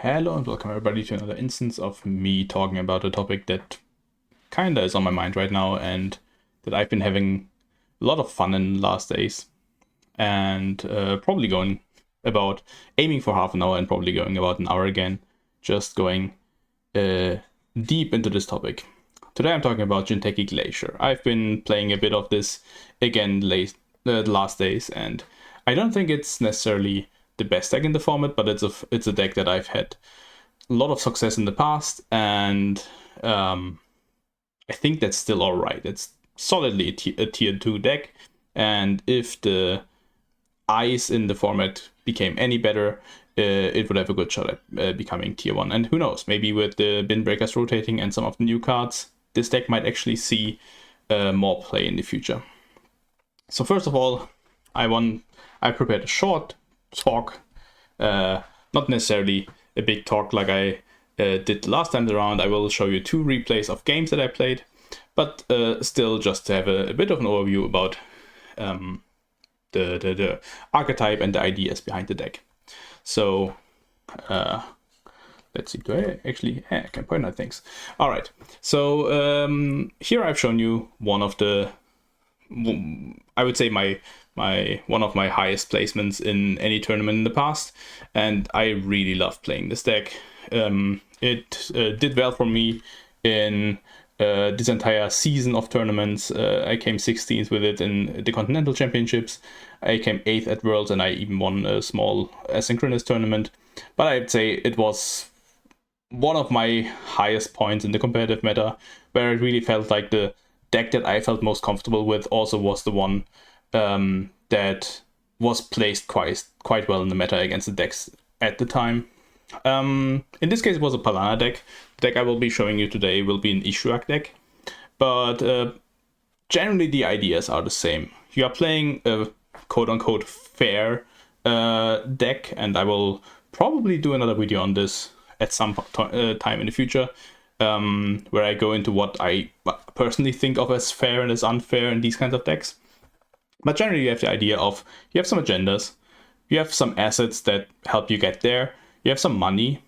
Hello and welcome everybody to another instance of me talking about a topic that kinda is on my mind right now and that I've been having a lot of fun in the last days, and probably going about aiming for half an hour and probably going about an hour again, just going deep into this topic. Today I'm talking about Jinteki Glacier. I've been playing a bit of this again the last days, and I don't think it's necessarily the best deck in the format, but it's a deck that I've had a lot of success in the past, and I think that's still all right. It's solidly a tier 2 deck, and if the ice in the format became any better, it would have a good shot at becoming tier 1. And who knows, maybe with the bin breakers rotating and some of the new cards, this deck might actually see more play in the future. So first of all, I prepared a short talk, not necessarily a big talk like I did last time around. I will show you 2 replays of games that I played, but still just to have a bit of an overview about the archetype and the ideas behind the deck. So let's see, do I actually I can point out things. All right, so here I've shown you one of the, I would say one of my highest placements in any tournament in the past, and I really love playing this deck. It did well for me in this entire season of tournaments. I came 16th with it in the Continental Championships. I came 8th at Worlds, and I even won a small asynchronous tournament. But I'd say it was one of my highest points in the competitive meta, where I really felt like the deck that I felt most comfortable with also was the one that was placed quite well in the meta against the decks at the time. In this case, it was a Palana deck. The deck I will be showing you today will be an Issuaq deck, but generally the ideas are the same. You are playing a quote-unquote fair deck, and I will probably do another video on this at some time in the future, where I go into what I personally think of as fair and as unfair in these kinds of decks. But generally you have the idea of, you have some agendas, you have some assets that help you get there, you have some money,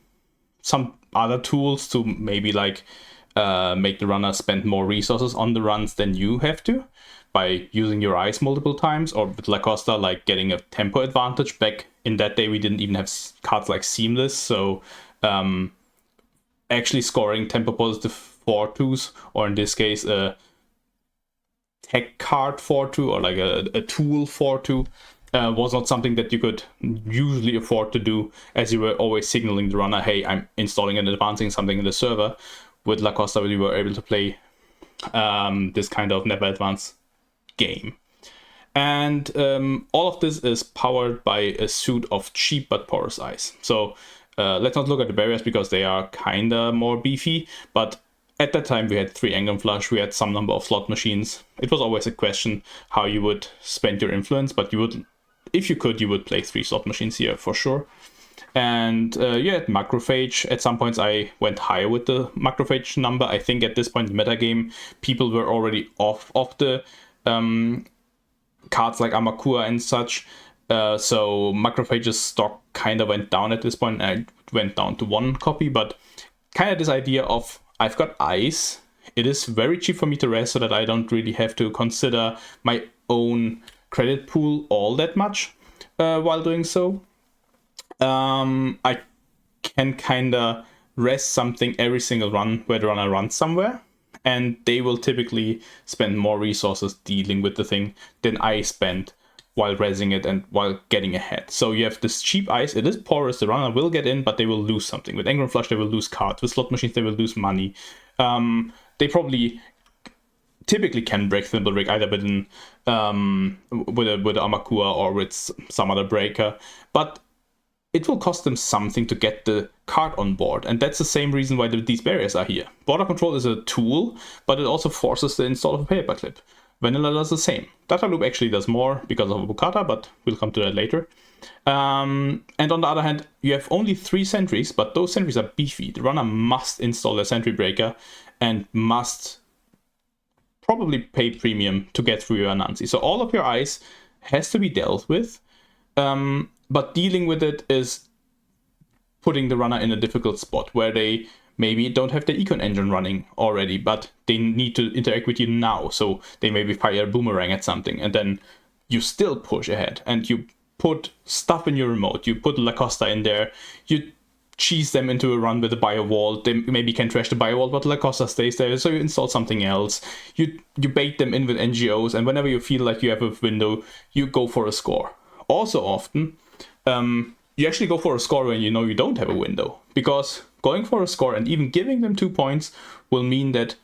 some other tools to maybe like make the runner spend more resources on the runs than you have to, by using your ice multiple times, or with La Costa, like getting a tempo advantage. Back in that day we didn't even have cards like Seamless, so actually scoring tempo positive 4-2s, or in this case a tech card 4-2, or like a tool 4-2, was not something that you could usually afford to do, as you were always signaling the runner, hey, I'm installing and advancing something in the server. With La Costa, we were able to play this kind of never advance game. And all of this is powered by a suit of cheap but porous ice. So let's not look at the barriers, because they are kinda more beefy, but at that time we had 3 Engram Flush, we had some number of slot machines. It was always a question how you would spend your influence, but you would, if you could, you would play 3 slot machines here for sure. And you had Macrophage. At some points I went higher with the Macrophage number. I think at this point in the metagame, people were already off of the cards like Amakua and such. So Macrophage's stock kind of went down at this point, and I went down to 1 copy, but kind of this idea of, I've got ice, it is very cheap for me to rest, so that I don't really have to consider my own credit pool all that much while doing so. I can kind of rest something every single run where the runner runs somewhere, and they will typically spend more resources dealing with the thing than I spend while resing it and while getting ahead. So you have this cheap ice, it is porous, the runner will get in, but they will lose something. With Engram Flush, they will lose cards. With slot machines, they will lose money. They probably typically can break Thimble Rig either with an with Amakua or with some other breaker, but it will cost them something to get the card on board, and that's the same reason why these barriers are here. Border control is a tool, but it also forces the install of a paperclip. Vanilla does the same. Data Loop actually does more because of Bukata, but we'll come to that later. And on the other hand, you have only 3 sentries, but those sentries are beefy. The runner must install a sentry breaker and must probably pay premium to get through your Anansi. So all of your ice has to be dealt with, but dealing with it is putting the runner in a difficult spot where they maybe don't have the econ engine running already, but they need to interact with you now. So they maybe fire a boomerang at something, and then you still push ahead and you put stuff in your remote. You put Lacosta in there. You cheese them into a run with a bio wall. They maybe can trash the bio wall, but Lacosta stays there, so you install something else. You bait them in with NGOs, and whenever you feel like you have a window, you go for a score. Also often, you actually go for a score when you know you don't have a window, because going for a score and even giving them 2 points will mean that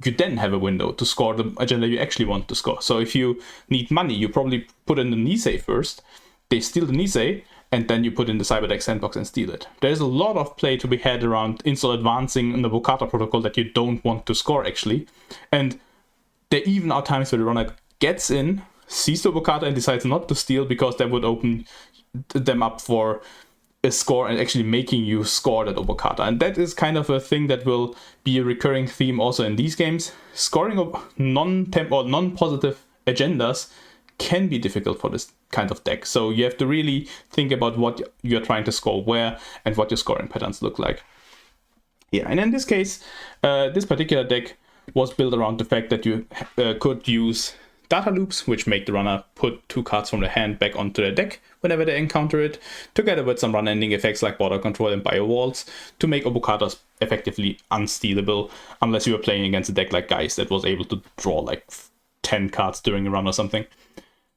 you then have a window to score the agenda you actually want to score. So if you need money, you probably put in the Nisei first, they steal the Nisei, and then you put in the Cyberdeck sandbox and steal it. There's a lot of play to be had around install advancing in the Bokata protocol that you don't want to score actually. And there even are times where the runner gets in, sees the Bokata and decides not to steal, because that would open them up for a score and actually making you score that Obokata. And that is kind of a thing that will be a recurring theme also in these games. Scoring of non-temp or non-positive agendas can be difficult for this kind of deck. So you have to really think about what you're trying to score where and what your scoring patterns look like. Yeah, and in this case, this particular deck was built around the fact that you could use data loops, which make the runner put 2 cards from the hand back onto their deck whenever they encounter it, together with some run-ending effects like border control and bio walls to make Obokatas effectively unstealable, unless you were playing against a deck like Geist that was able to draw like 10 cards during a run or something.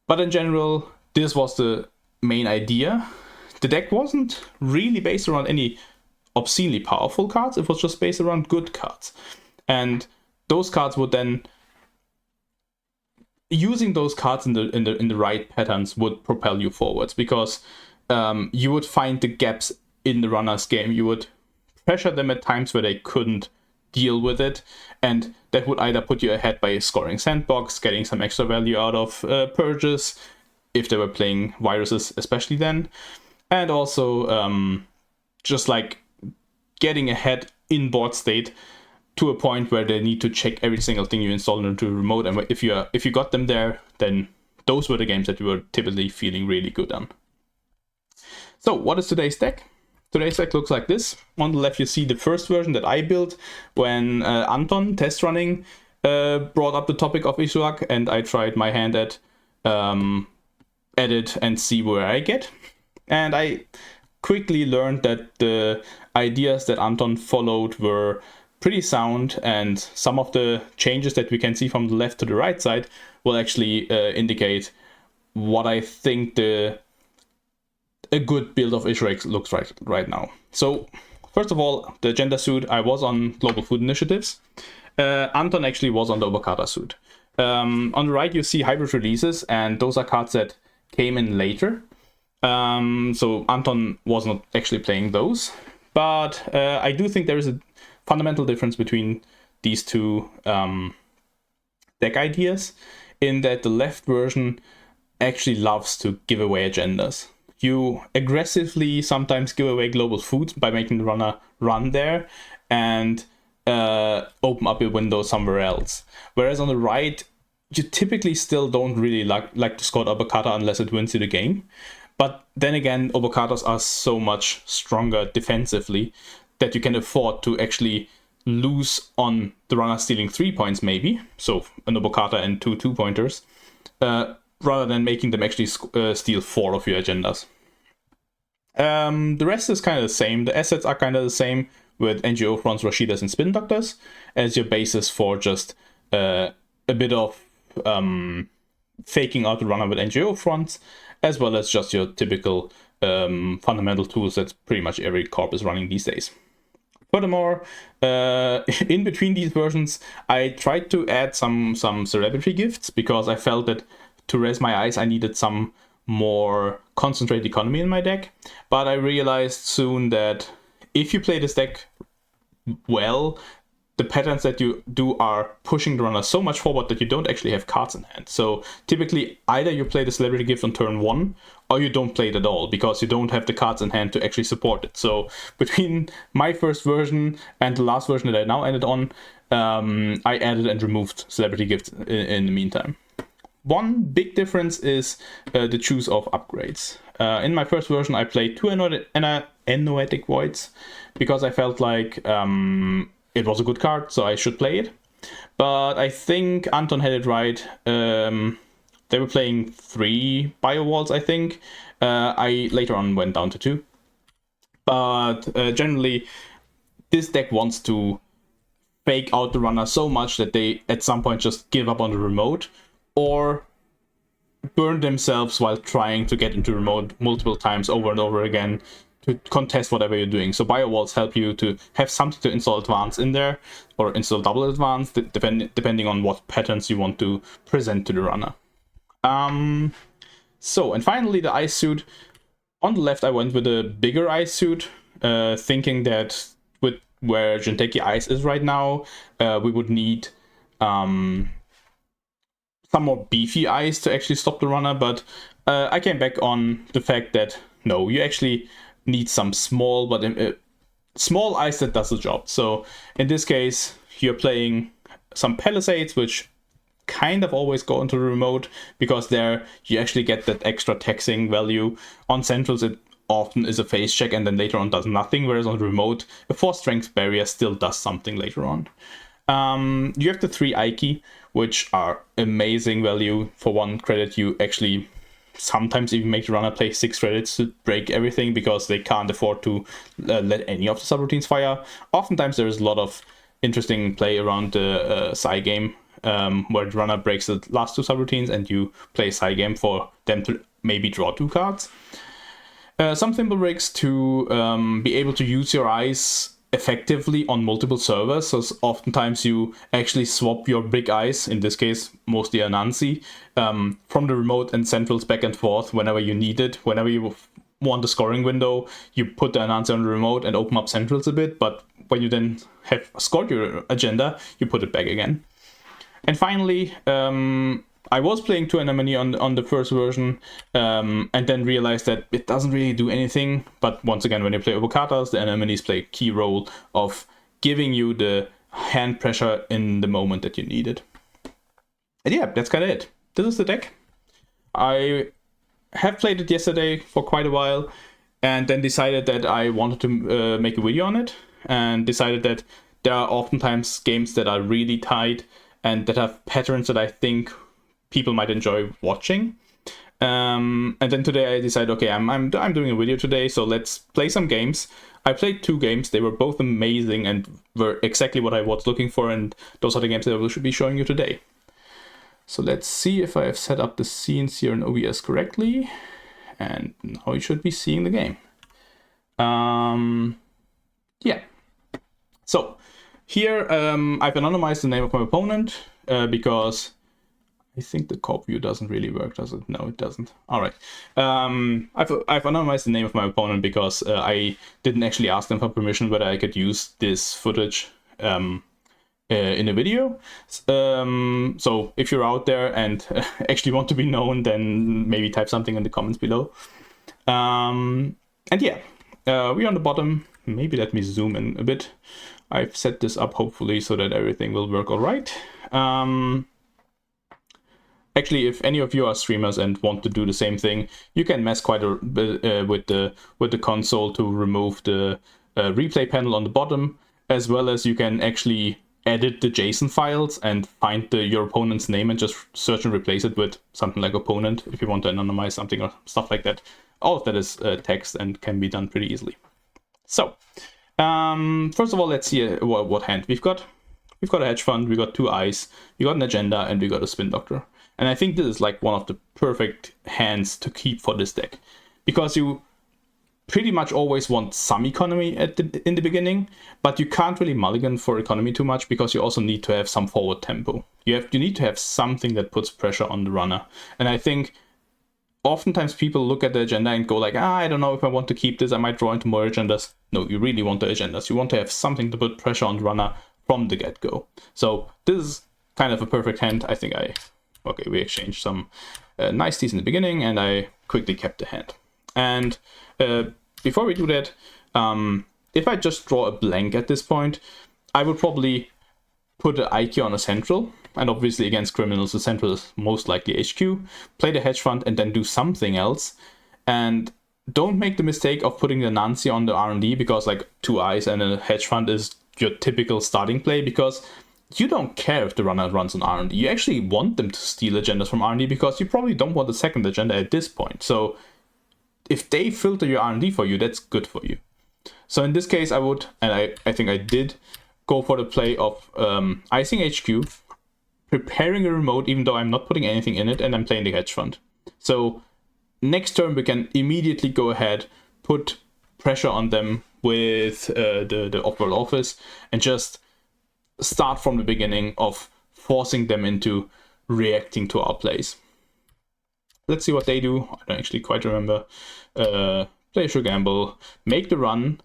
But in general, this was the main idea. The deck wasn't really based around any obscenely powerful cards, it was just based around good cards. And those cards would then, using those cards in the right patterns would propel you forwards, because you would find the gaps in the runner's game. You would pressure them at times where they couldn't deal with it, and that would either put you ahead by scoring sandbox, getting some extra value out of purges, if they were playing viruses especially then, and also just like getting ahead in board state to a point where they need to check every single thing you install into the remote, and if you got them there, then those were the games that you were typically feeling really good on. So what is today's deck? Today's deck looks like this. On the left you see the first version that I built when Anton, test running, brought up the topic of Issuaq, and I tried my hand at edit and see where I get. And I quickly learned that the ideas that Anton followed were pretty sound, and some of the changes that we can see from the left to the right side will actually indicate what I think a good build of Issuaq looks right now. So first of all, the agenda suit, I was on Global Food Initiatives. Anton actually was on the Obokata suit. On the right you see hybrid releases, and those are cards that came in later. So Anton was not actually playing those, but I do think there is a fundamental difference between these two deck ideas, in that the left version actually loves to give away agendas. You aggressively sometimes give away global food by making the runner run there and open up a window somewhere else. Whereas on the right, you typically still don't really like to score Obokata unless it wins you the game. But then again, Obokatas are so much stronger defensively that you can afford to actually lose on the runner stealing 3 points maybe, so an Obokata and 2 2-pointers, rather than making them actually steal 4 of your agendas. The rest is kind of the same. The assets are kind of the same, with NGO fronts, Rashidas, and Spin Doctors as your basis for just a bit of faking out the runner with NGO fronts, as well as just your typical fundamental tools that pretty much every corp is running these days. Furthermore, in between these versions, I tried to add some celebrity gifts, because I felt that to raise my eyes, I needed some more concentrated economy in my deck. But I realized soon that if you play this deck well, the patterns that you do are pushing the runner so much forward that you don't actually have cards in hand. So typically, either you play the celebrity gift on turn 1, or you don't play it at all, because you don't have the cards in hand to actually support it. So between my first version and the last version that I now ended on, I added and removed celebrity gifts in the meantime. One big difference is the choose of upgrades. In my first version, I played two Anoetic Voids because I felt like it was a good card, so I should play it. But I think Anton had it right. They were playing 3 Bio Walls, I think. I later on went down to 2. But generally, this deck wants to fake out the runner so much that they at some point just give up on the remote or burn themselves while trying to get into remote multiple times over and over again to contest whatever you're doing. So bio walls help you to have something to install advance in there or install double advance depending on what patterns you want to present to the runner. So, and finally the ice suit. On the left I went with a bigger ice suit, thinking that with where Jinteki Ice is right now, we would need some more beefy ice to actually stop the runner, but I came back on the fact that no, you actually need some small, but small ice that does the job. So in this case, you're playing some Palisades, which kind of always go into the remote, because there you actually get that extra taxing value. On centrals, it often is a phase check and then later on does nothing, whereas on the remote, a 4 strength barrier still does something later on. You have the 3 Aiki, which are amazing value. For 1 credit, you actually sometimes even make the runner play 6 credits to break everything because they can't afford to let any of the subroutines fire. Oftentimes there is a lot of interesting play around the Psy game, where the runner breaks the last 2 subroutines and you play Psy game for them to maybe draw 2 cards. Some Thimble Rigs to be able to use your eyes effectively on multiple servers. So oftentimes you actually swap your big eyes, in this case mostly Anansi, from the remote and centrals back and forth whenever you need it. Whenever you want a scoring window, you put the Anansi on the remote and open up centrals a bit, but when you then have scored your agenda, you put it back again. And finally, I was playing 2 Anemone on the first version, and then realized that it doesn't really do anything. But once again, when you play Obokatas, the Anemones play a key role of giving you the hand pressure in the moment that you need it. And yeah, that's kind of it. This is the deck. I have played it yesterday for quite a while, and then decided that I wanted to make a video on it, and decided that there are oftentimes games that are really tight and that have patterns that I think people might enjoy watching. And then today I decided, okay, I'm doing a video today, so let's play some games. I played 2 games. They were both amazing and were exactly what I was looking for, and those are the games that I should be showing you today. So let's see if I have set up the scenes here in OBS correctly. And now you should be seeing the game. Yeah. So here I've anonymized the name of my opponent because I think the corp view doesn't really work, does it? No, it doesn't. All right. I've anonymized the name of my opponent because I didn't actually ask them for permission whether I could use this footage in a video. So if you're out there and actually want to be known, then maybe type something in the comments below. And yeah, we're on the bottom. Maybe let me zoom in a bit. I've set this up hopefully so that everything will work all right. Actually, if any of you are streamers and want to do the same thing, you can mess quite a bit with the console to remove the replay panel on the bottom, as well as you can actually edit the JSON files and find your opponent's name and just search and replace it with something like opponent if you want to anonymize something or stuff like that. All of that is text and can be done pretty easily. So, first of all, let's see what hand we've got. We've got a hedge fund, we got 2 eyes, we got an agenda, and we got a spin doctor. And I think this is like one of the perfect hands to keep for this deck, because you pretty much always want some economy in the beginning, but you can't really mulligan for economy too much because you also need to have some forward tempo. You need to have something that puts pressure on the runner. And I think oftentimes people look at the agenda and go like, I don't know if I want to keep this, I might draw into more agendas. No, you really want the agendas. You want to have something to put pressure on the runner from the get-go. So this is kind of a perfect hand. I think okay, we exchanged some niceties in the beginning, and I quickly kept the hand. And before we do that, if I just draw a blank at this point, I would probably put an IQ on a central, and obviously against criminals, the central is most likely HQ, play the hedge fund, and then do something else. And don't make the mistake of putting the Nancy on the R&D, because like 2 eyes and a hedge fund is your typical starting play, because you don't care if the runner runs on R&D. You actually want them to steal agendas from R&D, because you probably don't want a second agenda at this point. So if they filter your R&D for you, that's good for you. So in this case, I would, and I think I did, go for the play of icing HQ, preparing a remote, even though I'm not putting anything in it, and I'm playing the hedge fund. So next turn, we can immediately go ahead, put pressure on them with the off-world office, and just start from the beginning of forcing them into reacting to our plays. Let's see what they do. I don't actually quite remember. Play a gamble, make the run.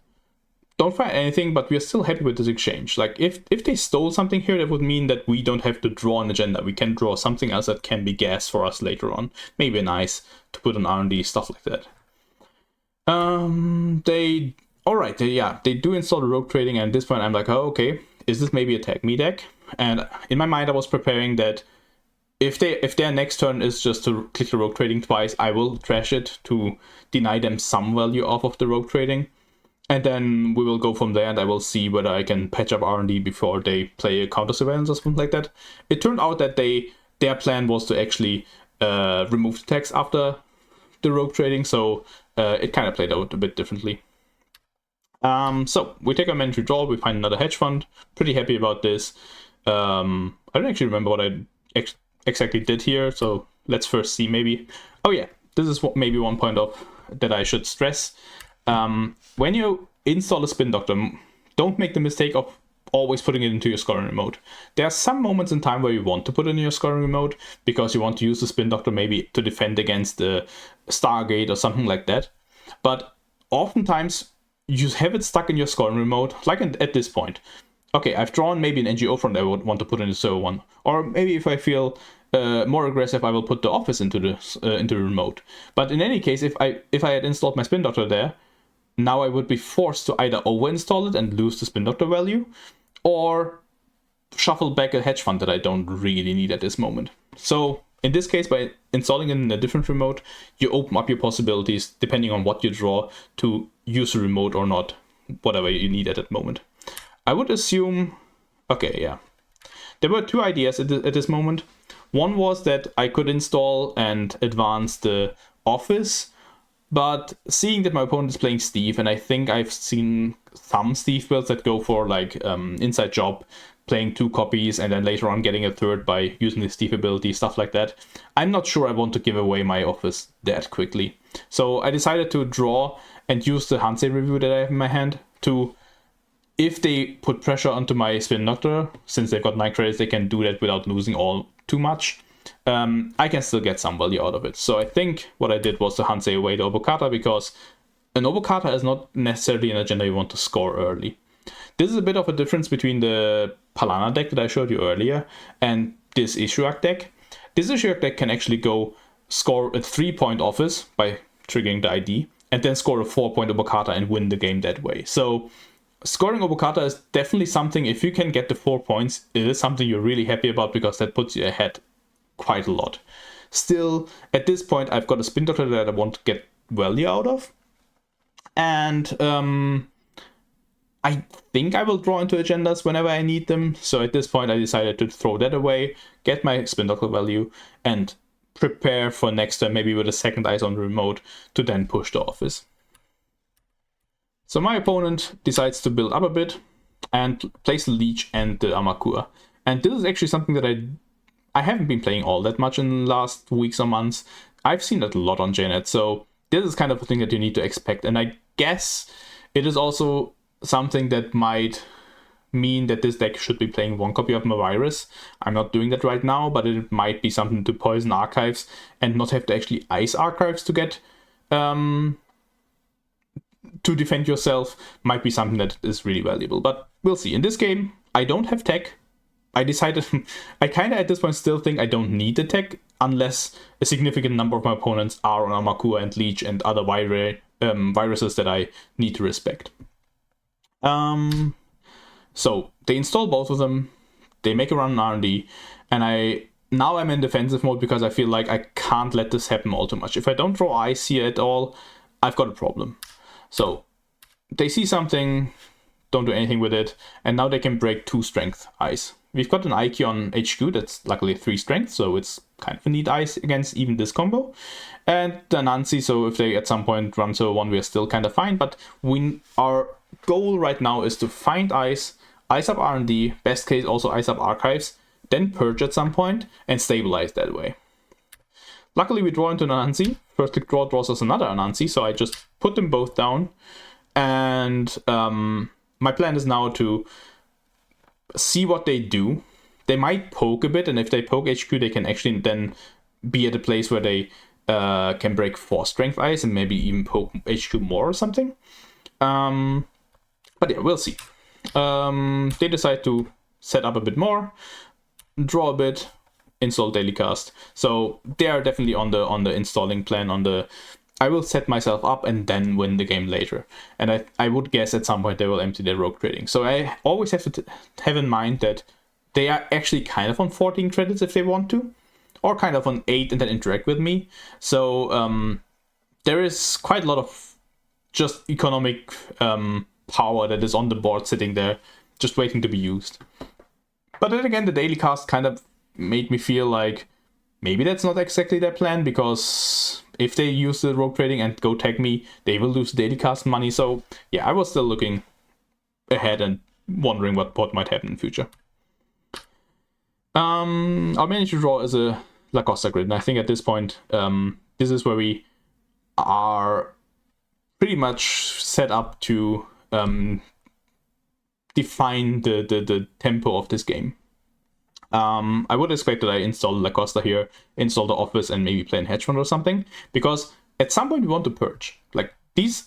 Don't find anything, but we're still happy with this exchange. Like, if they stole something here, that would mean that we don't have to draw an agenda. We can draw something else that can be gas for us later on. Maybe an ice to put on R&D, stuff like that. They do install the rogue trading, and at this point I'm like, oh, okay, is this maybe a tag me deck? And in my mind I was preparing that if their next turn is just to click the rogue trading twice, I will trash it to deny them some value off of the rogue trading. And then we will go from there, and I will see whether I can patch up R&D before they play a counter surveillance or something like that. It turned out that their plan was to actually remove the tags after the rogue trading, so it kind of played out a bit differently. So we take our mandatory draw, we find another hedge fund. Pretty happy about this. I don't actually remember what I exactly did here, so let's first see maybe. Oh yeah, this is what maybe one point of that I should stress. When you install a spin doctor, don't make the mistake of always putting it into your scoring remote. There are some moments in time where you want to put it in your scoring remote because you want to use the spin doctor maybe to defend against the Stargate or something like that. But oftentimes you have it stuck in your scoring remote, like at this point. Okay, I've drawn maybe an NGO front I would want to put in the server one. Or maybe if I feel more aggressive, I will put the office into the remote. But in any case, if I had installed my spin doctor there, now I would be forced to either overinstall it and lose the spin doctor value, or shuffle back a hedge fund that I don't really need at this moment. So in this case, by installing it in a different remote, you open up your possibilities, depending on what you draw, to use a remote or not, whatever you need at that moment. I would assume, okay, yeah. There were two ideas at this moment. One was that I could install and advance the office, but seeing that my opponent is playing Steve, and I think I've seen some Steve builds that go for like inside job, playing 2 copies and then later on getting a third by using the Steve ability, stuff like that. I'm not sure I want to give away my office that quickly. So I decided to draw and use the Hansei review that I have in my hand to, if they put pressure onto my spin doctor, since they've got 9 credits, they can do that without losing all too much. I can still get some value out of it. So I think what I did was to Hansei away the Obokata, because an Obokata is not necessarily an agenda you want to score early. This is a bit of a difference between the Palana deck that I showed you earlier and this Issuaq deck. This Issuaq deck can actually go score a 3-point office by triggering the ID, and then score a 4-point Obokata and win the game that way. So scoring Obokata is definitely something, if you can get the 4 points, it is something you're really happy about, because that puts you ahead quite a lot. Still, at this point, I've got a spin doctor that I want to get value out of. And I think I will draw into agendas whenever I need them. So at this point, I decided to throw that away, get my spin doctor value, and prepare for next turn, maybe with a second ice on the remote, to then push the office. So my opponent decides to build up a bit and place the Leech and the Amakua. And this is actually something that I haven't been playing all that much in the last weeks or months. I've seen that a lot on JNet, so this is kind of a thing that you need to expect. And I guess it is also something that might mean that this deck should be playing 1 copy of Mavirus. I'm not doing that right now, but it might be something to poison archives and not have to actually ice archives to get to defend yourself. Might be something that is really valuable, but we'll see. In this game, I don't have tech. I decided, I kind of at this point still think I don't need the tech unless a significant number of my opponents are on Amakua and Leech and other viruses that I need to respect. So they install both of them, they make a run on R&D, and I now I'm in defensive mode because I feel like I can't let this happen all too much. If I don't draw ice here at all, I've got a problem. So they see something, don't do anything with it, and now they can break 2 strength ice. We've got an IQ on HQ that's luckily 3 strength, so it's kind of a neat ice against even this combo. And the Anansi, so if they at some point run to 1, we're still kind of fine, but our goal right now is to find ice up R&D, best case also ice up archives, then purge at some point, and stabilize that way. Luckily we draw into an Anansi. First click draw draws us another Anansi, so I just put them both down, and my plan is now to see what they do. They might poke a bit, and if they poke HQ, they can actually then be at a place where they can break 4 strength ice and maybe even poke HQ more or something. But yeah, we'll see. They decide to set up a bit more, draw a bit, install daily cast. So they are definitely on the installing plan. I will set myself up and then win the game later. And I would guess at some point they will empty their rogue trading. So I always have to have in mind that they are actually kind of on 14 credits if they want to, or kind of on 8 and then interact with me. So there is quite a lot of just economic power that is on the board sitting there, just waiting to be used. But then again, the daily cast kind of made me feel like maybe that's not exactly their plan, because if they use the rogue trading and go tag me, they will lose daily cast money. So yeah, I was still looking ahead and wondering what might happen in the future. Our managed to draw is a La Costa grid, and I think at this point, this is where we are pretty much set up to define the tempo of this game. I would expect that I install La Costa here, install the office, and maybe play in hedge fund or something, because at some point we want to purge. Like, these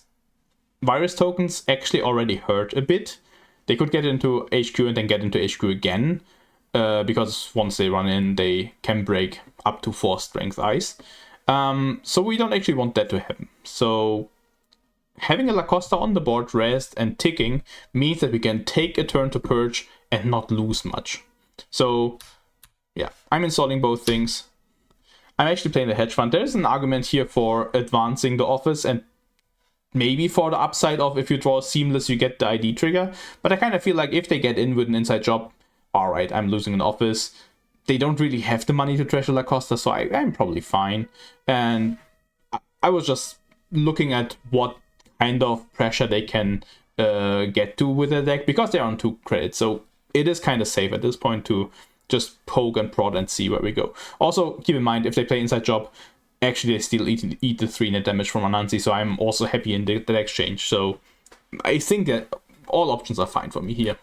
virus tokens actually already hurt a bit. They could get into HQ and then get into HQ again, because once they run in, they can break up to 4 strength ice. So we don't actually want that to happen. So having a La Costa on the board, rest and ticking, means that we can take a turn to purge and not lose much. So yeah, I'm installing both things. I'm actually playing the hedge fund. There's an argument here for advancing the office and maybe for the upside of if you draw seamless, you get the ID trigger. But I kind of feel like if they get in with an inside job, all right, I'm losing an office. They don't really have the money to treasure La Costa, so I'm probably fine. And I was just looking at what kind of pressure they can get to with the deck, because they're on 2 credits. So it is kind of safe at this point to just poke and prod and see where we go. Also, keep in mind, if they play inside job, actually they still eat the 3 net damage from Anansi, so I'm also happy in that exchange. So I think that all options are fine for me here.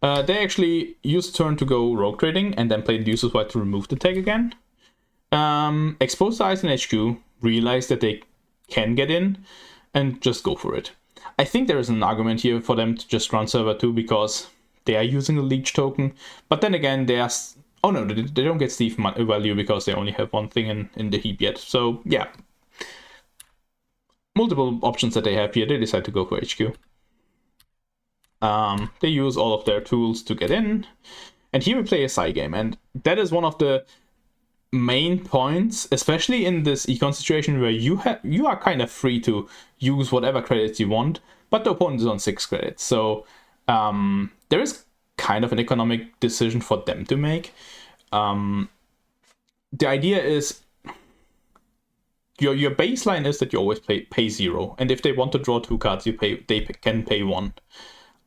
They actually use turn to go rogue trading and then play the Useless White to remove the tag again. Expose the ice in HQ, realize that they can get in, and just go for it. I think there is an argument here for them to just run server 2 because they are using a leech token, but then again, they are... Oh no, they don't get Steve value because they only have 1 thing in the heap yet. So yeah, multiple options that they have here. They decide to go for HQ. They use all of their tools to get in, and here we play a side game, and that is one of the main points, especially in this econ situation where you are kind of free to use whatever credits you want, but the opponent is on 6 credits. So there is kind of an economic decision for them to make. The idea is your baseline is that you always pay 0, and if they want to draw 2 cards, they can pay 1.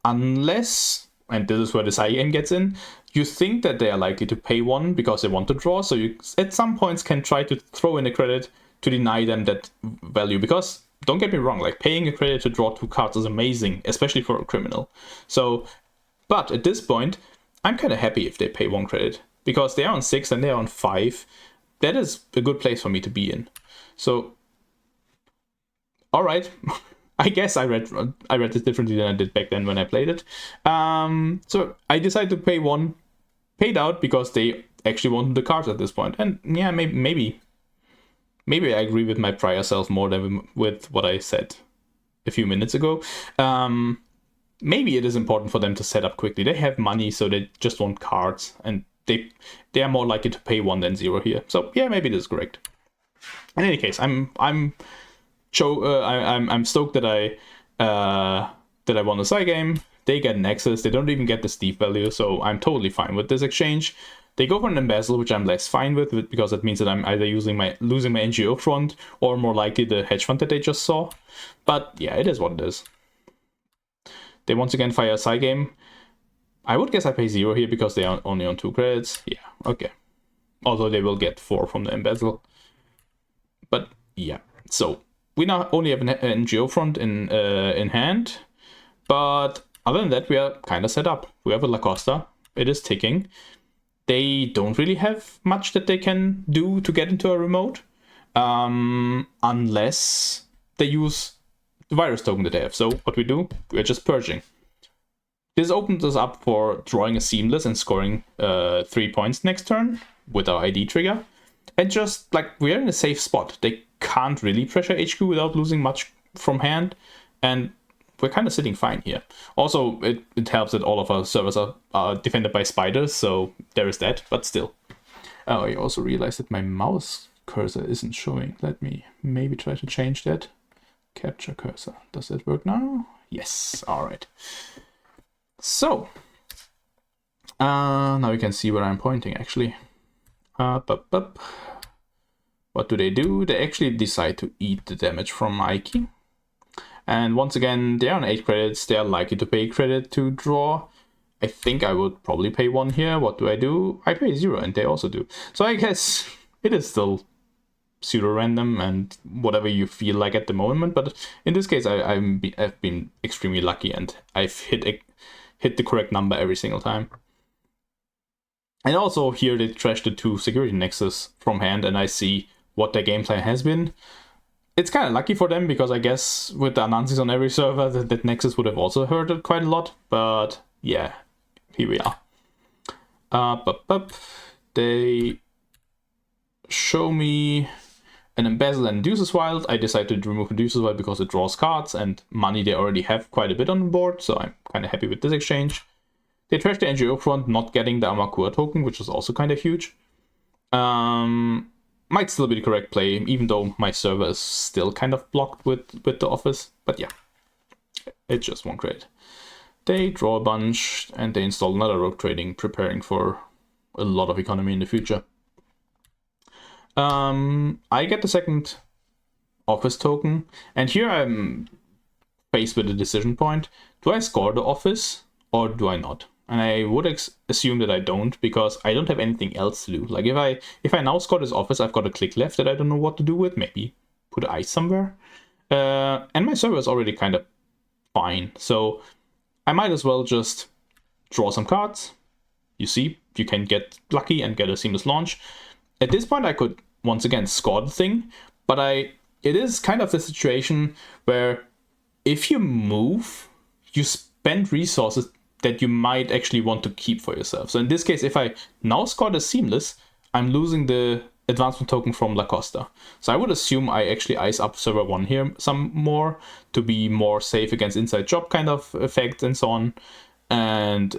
Unless, and this is where the side game gets in, you think that they are likely to pay 1 because they want to draw, so you at some points can try to throw in a credit to deny them that value. Because don't get me wrong, like, paying a credit to draw 2 cards is amazing, especially for a criminal. So, but at this point, I'm kind of happy if they pay 1 credit, because they are on 6 and they're on 5. That is a good place for me to be in. So, all right. I guess I read this differently than I did back then when I played it. So I decided to pay 1, paid out because they actually wanted the cards at this point. And yeah, maybe I agree with my prior self more than with what I said a few minutes ago. Maybe it is important for them to set up quickly. They have money, so they just want cards, and they are more likely to pay 1 than 0 here. So yeah, maybe this is correct. In any case, I'm stoked that I won the side game. They get an access. They don't even get the Steve value, so I'm totally fine with this exchange. They go for an embezzle, which I'm less fine with because it means that I'm either losing my NGO front or more likely the hedge fund that they just saw. But yeah, it is what it is. They once again fire a side game. I would guess I pay 0 here because they are only on 2 credits. Yeah, okay. Although they will get 4 from the embezzle. But yeah, so we now only have an NGO front in hand. But other than that, we are kind of set up. We have a Lacosta. It is ticking. They don't really have much that they can do to get into a remote. Unless they use the virus token that they have. So what we do, we're just purging. This opens us up for drawing a seamless and scoring 3 points next turn with our ID trigger. And just like we're in a safe spot. They can't really pressure HQ without losing much from hand. And we're kind of sitting fine here. Also, it helps that all of our servers are defended by spiders, so there is that, but still. Oh, I also realized that my mouse cursor isn't showing. Let me maybe try to change that. Capture cursor. Does that work now? Yes, alright. So, now we can see where I'm pointing, actually. What do? They actually decide to eat the damage from Ike. And once again, they are on 8 credits. They are likely to pay credit to draw. I think I would probably pay 1 here. What do? I pay 0, and they also do. So I guess it is still pseudo-random and whatever you feel like at the moment. But in this case, I've been extremely lucky, and I've hit the correct number every single time. And also here they trashed the 2 security nexus from hand, and I see what their game plan has been. It's kind of lucky for them, because I guess with the Anansis on every server, that Nexus would have also hurt it quite a lot. But yeah, here we are. They show me an Embezzle and Induces Wild. I decided to remove Induces Wild because it draws cards, and money they already have quite a bit on the board, so I'm kind of happy with this exchange. They trashed the NGO front, not getting the Amakua token, which is also kind of huge. Might still be the correct play, even though my server is still kind of blocked with the office. But yeah, it's just 1 credit. They draw a bunch, and they install another rogue trading, preparing for a lot of economy in the future. I get the second office token, and here I'm faced with a decision point. Do I score the office, or do I not? And I would assume that I don't, because I don't have anything else to do. Like if I now score this office, I've got a click left that I don't know what to do with. Maybe put ice somewhere. And my server is already kind of fine. So I might as well just draw some cards. You see, you can get lucky and get a seamless launch. At this point, I could once again score the thing. But it is kind of the situation where if you move, you spend resources that you might actually want to keep for yourself. So in this case, if I now score the seamless, I'm losing the advancement token from Lacosta. So I would assume I actually ice up server 1 here some more to be more safe against inside job kind of effects and so on. And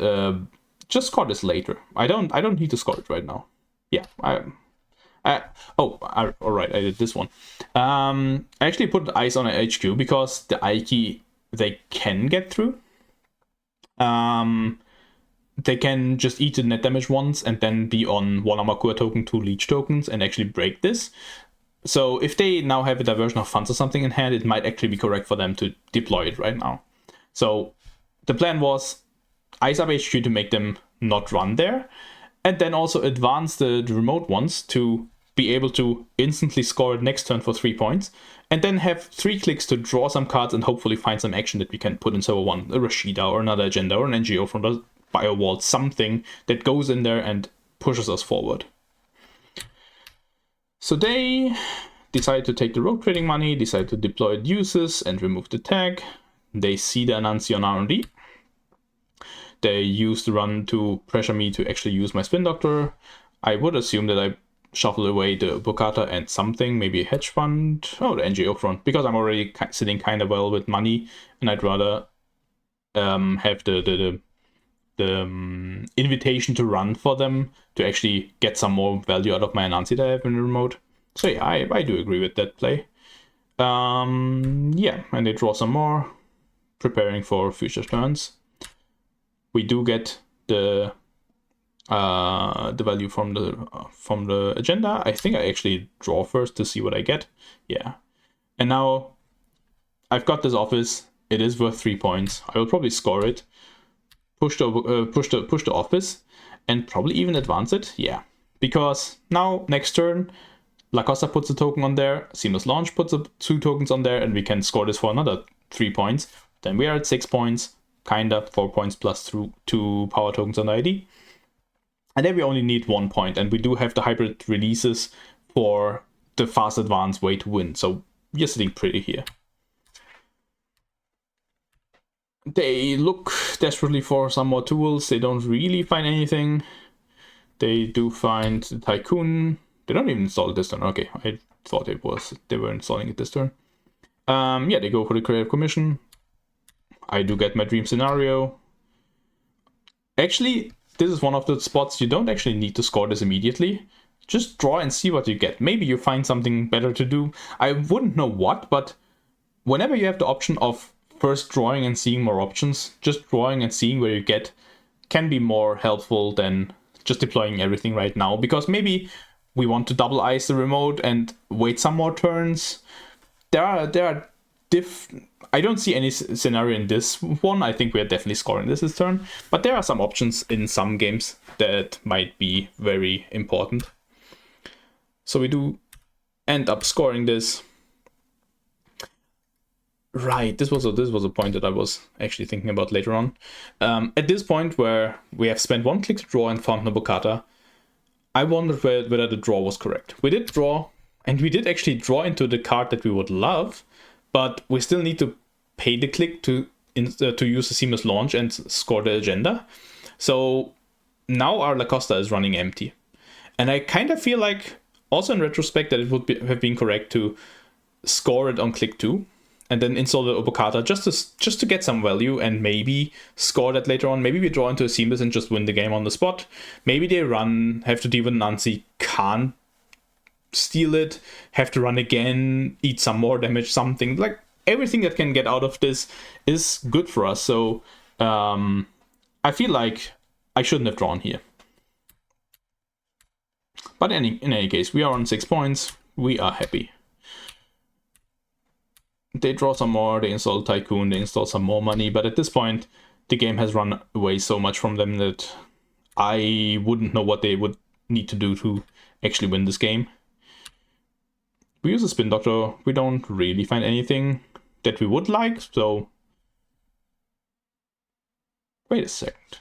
just score this later. I don't need to score it right now. Yeah, all right, I did this one. I actually put ice on a HQ because the Ike they can get through. They can just eat the net damage once and then be on 1 Amakua token, 2 leech tokens, and actually break this. So if they now have a diversion of funds or something in hand, it might actually be correct for them to deploy it right now. So the plan was ice up HQ to make them not run there, and then also advance the remote ones to be able to instantly score it next turn for 3 points, and then have 3 clicks to draw some cards and hopefully find some action that we can put in server 1, a Rashida or another agenda or an NGO from the bio wall, something that goes in there and pushes us forward. So they decide to take the rogue trading money, decide to deploy uses and remove the tag. They see the Anansi on R&D. They use the run to pressure me to actually use my Spin Doctor. I would assume that I shuffle away the Bokata and something, maybe a hedge fund. Oh, the NGO front, because I'm already sitting kind of well with money, and I'd rather have the invitation to run for them to actually get some more value out of my Anansi that I have in the remote. So yeah, I do agree with that play. Yeah, and they draw some more, preparing for future turns. We do get the value from the agenda. I think I actually draw first to see what I get. Yeah, and now I've got this office. It is worth 3 points. I will probably score it, push the office, and probably even advance it. Yeah, because now next turn, La Costa puts a token on there. Seamless Launch puts 2 tokens on there, and we can score this for another 3 points. Then we are at 6 points, kinda 4 points plus through 2 power tokens on the ID. And then we only need 1 point, and we do have the hybrid releases for the fast advance way to win. So we're sitting pretty here. They look desperately for some more tools. They don't really find anything. They do find the Tycoon. They don't even install it this turn. Okay, I thought they were installing it this turn. Yeah, they go for the Creative Commission. I do get my dream scenario. Actually, this is one of the spots you don't actually need to score this immediately. Just draw and see what you get. Maybe you find something better to do. I wouldn't know what, but whenever you have the option of first drawing and seeing more options, just drawing and seeing where you get can be more helpful than just deploying everything right now, because maybe we want to double ice the remote and wait some more turns. There are I don't see any scenario in this one. I think we're definitely scoring this turn, but there are some options in some games that might be very important. So we do end up scoring this. Right, this was a point that I was actually thinking about later on. At this point where we have spent 1 click to draw and found Nobukata, I wondered whether the draw was correct. We did draw, and we did actually draw into the card that we would love, but we still need to pay the click to use the Seamless Launch and score the agenda. So now our La Costa is running empty. And I kind of feel like, also in retrospect, that it would have been correct to score it on click 2. And then install the Obokata just to get some value and maybe score that later on. Maybe we draw into a Seamless and just win the game on the spot. Maybe they have to deal with Nancy, can't steal it, have to run again, eat some more damage, something. Like, everything that can get out of this is good for us. So I feel like I shouldn't have drawn here. But in any case, we are on 6 points. We are happy. They draw some more, they install Tycoon, they install some more money, but at this point, the game has run away so much from them that I wouldn't know what they would need to do to actually win this game. We use a Spin Doctor, we don't really find anything that we would like, so... Wait a second.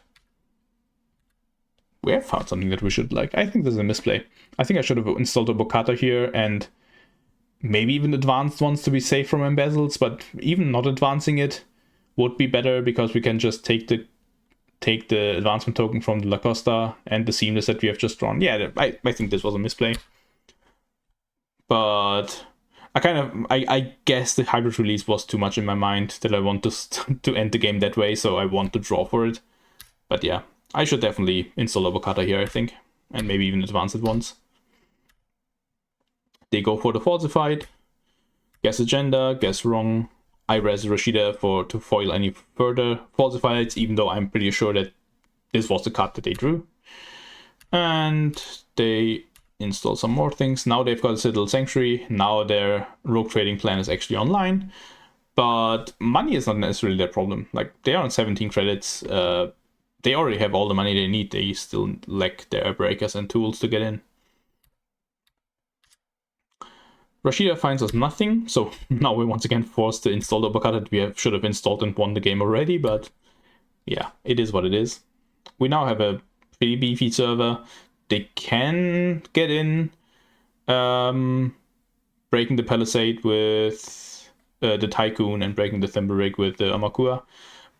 We have found something that we should like. I think this is a misplay. I think I should have installed a Bokata here and maybe even advanced ones to be safe from embezzles, but even not advancing it would be better because we can just take the advancement token from the La Costa and the Seamless that we have just drawn. Yeah, I think this was a misplay. But I guess the hybrid release was too much in my mind that I want to end the game that way, so I want to draw for it. But yeah, I should definitely install Avocado here, I think, and maybe even advance it once. They go for the falsified, guess agenda, guess wrong. I res Rashida to foil any further falsifieds, even though I'm pretty sure that this was the card that they drew. And they install some more things. Now they've got a Citadel Sanctuary. Now their rogue trading plan is actually online. But money is not necessarily their problem. Like, they are on 17 credits. They already have all the money they need. They still lack their breakers and tools to get in. Rashida finds us nothing, so now we're once again forced to install the Bokata that we should have installed and won the game already, but yeah, it is what it is. We now have a pretty beefy server. They can get in, breaking the Palisade with the Tycoon and breaking the Thimble Rig with the Amakua,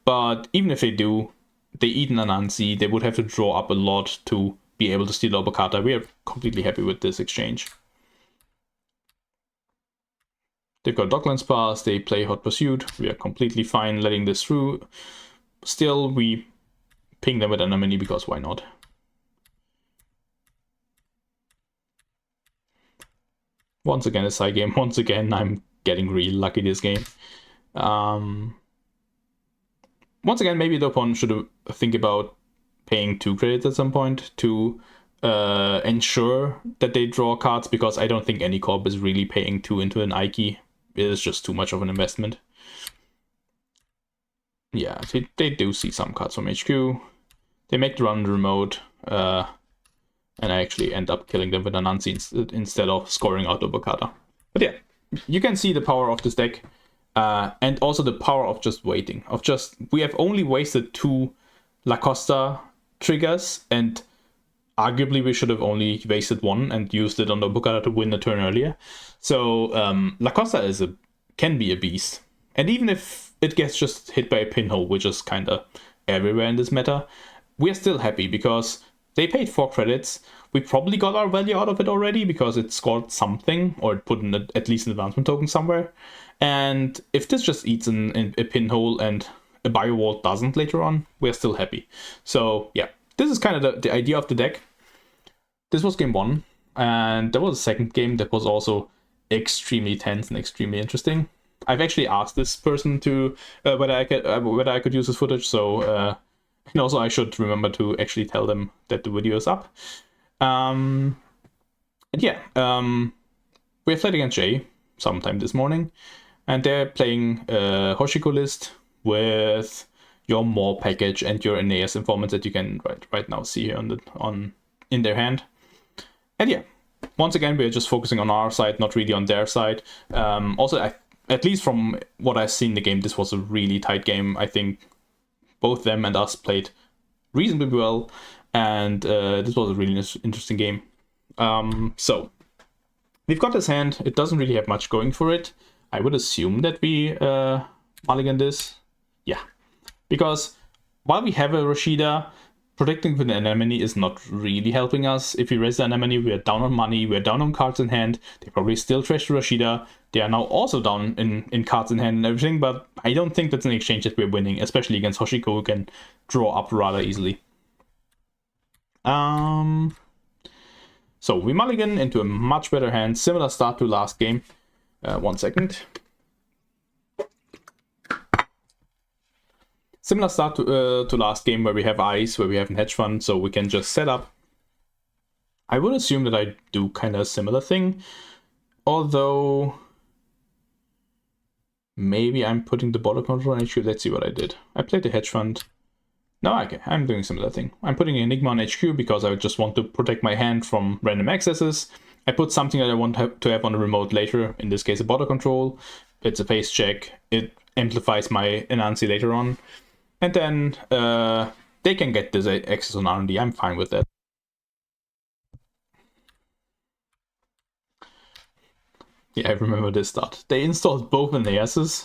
but even if they do, they eat an Anansi, they would have to draw up a lot to be able to steal the Bokata. We are completely happy with this exchange. They've got Docklands Pass, they play Hot Pursuit. We are completely fine letting this through. Still, we ping them with Anemone because why not? Once again, a side game. Once again, I'm getting really lucky this game. Once again, maybe the opponent should think about paying 2 credits at some point to ensure that they draw cards, because I don't think any corp is really paying 2 into an Ike. It is just too much of an investment. Yeah, they do see some cards from HQ. They make the run remote, and I actually end up killing them with Anansi instead of scoring out Obokata. But yeah, you can see the power of this deck, and also the power of just waiting. We have only wasted 2 Lacosta triggers, and arguably we should have only wasted 1 and used it on the Obokata to win the turn earlier. So Lacosta can be a beast, and even if it gets just hit by a pinhole, which is kind of everywhere in this meta, we're still happy because they paid 4 credits. We probably got our value out of it already because it scored something, or it put in at least an advancement token somewhere. And if this just eats in a pinhole and a bio wall doesn't later on, we're still happy. So yeah, this is kind of the idea of the deck. This was game 1, and there was a second game that was also extremely tense and extremely interesting. I've actually asked this person to whether I could use this footage, so and also I should remember to actually tell them that the video is up. And yeah, we played against Jay sometime this morning, and they're playing Hoshiko list with your Maw package and your Aeneas informants that you can right now see here in their hand. And yeah, once again, we're just focusing on our side, not really on their side. Also, at least from what I've seen in the game, this was a really tight game. I think both them and us played reasonably well, and this was a really interesting game. So we've got this hand. It doesn't really have much going for it. I would assume that we mulligan this. Yeah, because while we have a Rashida, protecting with an Anemone is not really helping us. If we raise the Anemone, we're down on money, we're down on cards in hand. They probably still trash the Rashida. They are now also down in cards in hand and everything, but I don't think that's an exchange that we're winning, especially against Hoshiko, who can draw up rather easily. So we mulligan into a much better hand, similar start to last game. 1 second. Similar start to last game where we have ice, where we have a hedge fund, so we can just set up. I would assume that I do kind of a similar thing, although maybe I'm putting the border control on HQ. Let's see what I did. I played the hedge fund. No, okay, I'm doing a similar thing. I'm putting Enigma on HQ because I just want to protect my hand from random accesses. I put something that I want to have on the remote later, in this case a border control. It's a face check. It amplifies my Enansi later on. And then they can get this access on R&D. I'm fine with that. Yeah, I remember this start. They installed both Aeneas's.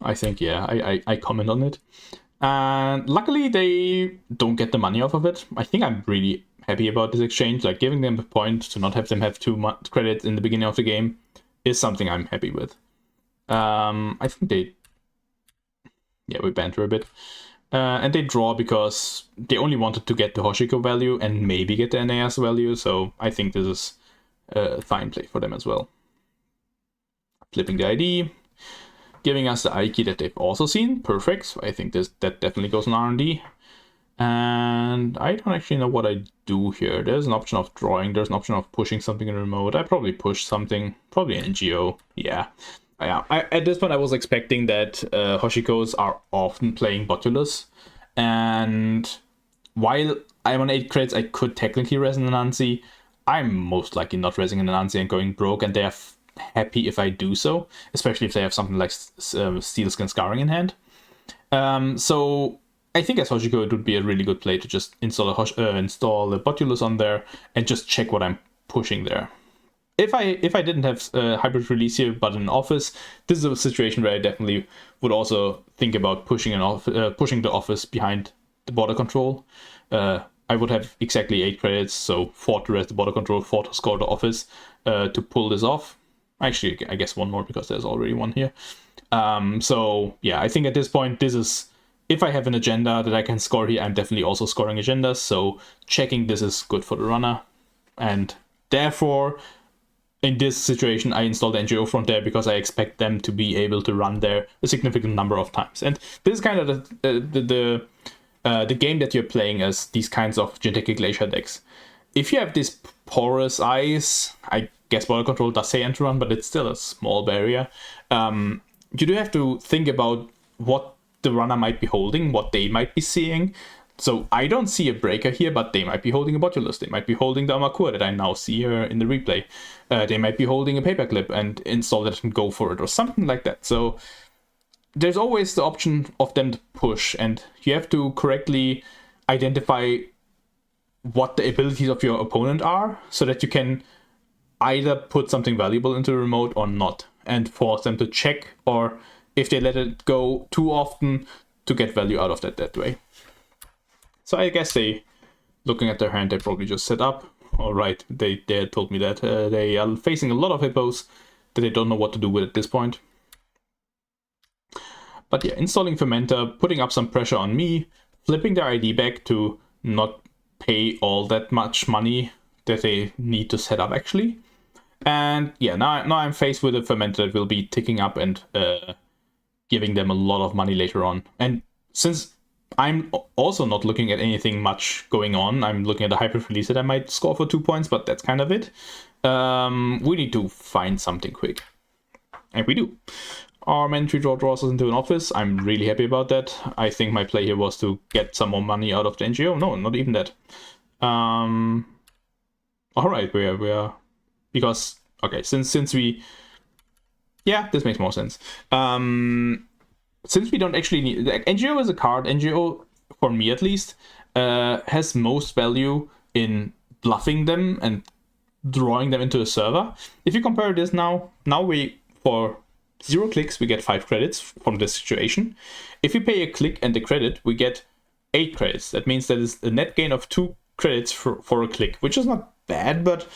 I think, yeah, I comment on it. And luckily, they don't get the money off of it. I think I'm really happy about this exchange. Like, giving them a point to not have them have too much credit in the beginning of the game is something I'm happy with. I think we banter a bit. And they draw because they only wanted to get the Hoshiko value and maybe get the Aeneas value, so I think this is a fine play for them as well. Flipping the ID, giving us the Aiki that they've also seen. Perfect. So I think that definitely goes on R&D. And I don't actually know what I do here. There's an option of drawing. There's an option of pushing something in the remote. I probably push something. Probably an NGO. Yeah. At this point, I was expecting that Hoshikos are often playing Botulus. And while I'm on 8 crits, I could technically res an Anansi. I'm most likely not resing an Anansi and going broke, and they're happy if I do so, especially if they have something like Steel Skin Scarring in hand. So I think as Hoshiko, it would be a really good play to just install a Botulus on there and just check what I'm pushing there. If I didn't have hybrid release here, but in office, this is a situation where I definitely would also think about pushing the office behind the border control. I would have exactly 8 credits, so 4 to res the border control, 4 to score the office to pull this off. Actually, I guess 1 more because there's already 1 here. So yeah, I think at this point this is if I have an agenda that I can score here, I'm definitely also scoring agendas. So checking this is good for the runner. And therefore, in this situation, I installed the NGO front there because I expect them to be able to run there a significant number of times. And this is kind of the game that you're playing as these kinds of Jinteki Glacier decks. If you have this porous ice, I guess border control does say end run, but it's still a small barrier. You do have to think about what the runner might be holding, what they might be seeing. So I don't see a breaker here, but they might be holding a Botulus. They might be holding the Amakua that I now see here in the replay. They might be holding a paperclip and install that and go for it or something like that. So there's always the option of them to push, and you have to correctly identify what the abilities of your opponent are so that you can either put something valuable into the remote or not, and force them to check, or if they let it go too often, to get value out of that way. So I guess looking at their hand, they probably just set up. All right, they told me that they are facing a lot of hippos that they don't know what to do with at this point. But yeah, installing Fermenter, putting up some pressure on me, flipping their ID back to not pay all that much money that they need to set up actually. And yeah, now I'm faced with a Fermenter that will be ticking up and giving them a lot of money later on. And since I'm also not looking at anything much going on, I'm looking at a hybrid release that I might score for 2 points, but that's kind of it. We need to find something quick. And we do. Our mandatory draws us into an office. I'm really happy about that. I think my play here was to get some more money out of the NGO. No, not even that. All right, we are because okay, since we, yeah, this makes more sense. Since we don't actually need NGO as a card, NGO for me at least has most value in bluffing them and drawing them into a server. If you compare this now we for 0 clicks we get 5 credits from this situation. If you pay a click and a credit, we get 8 credits. That means that is a net gain of 2 credits for a click, which is not bad, but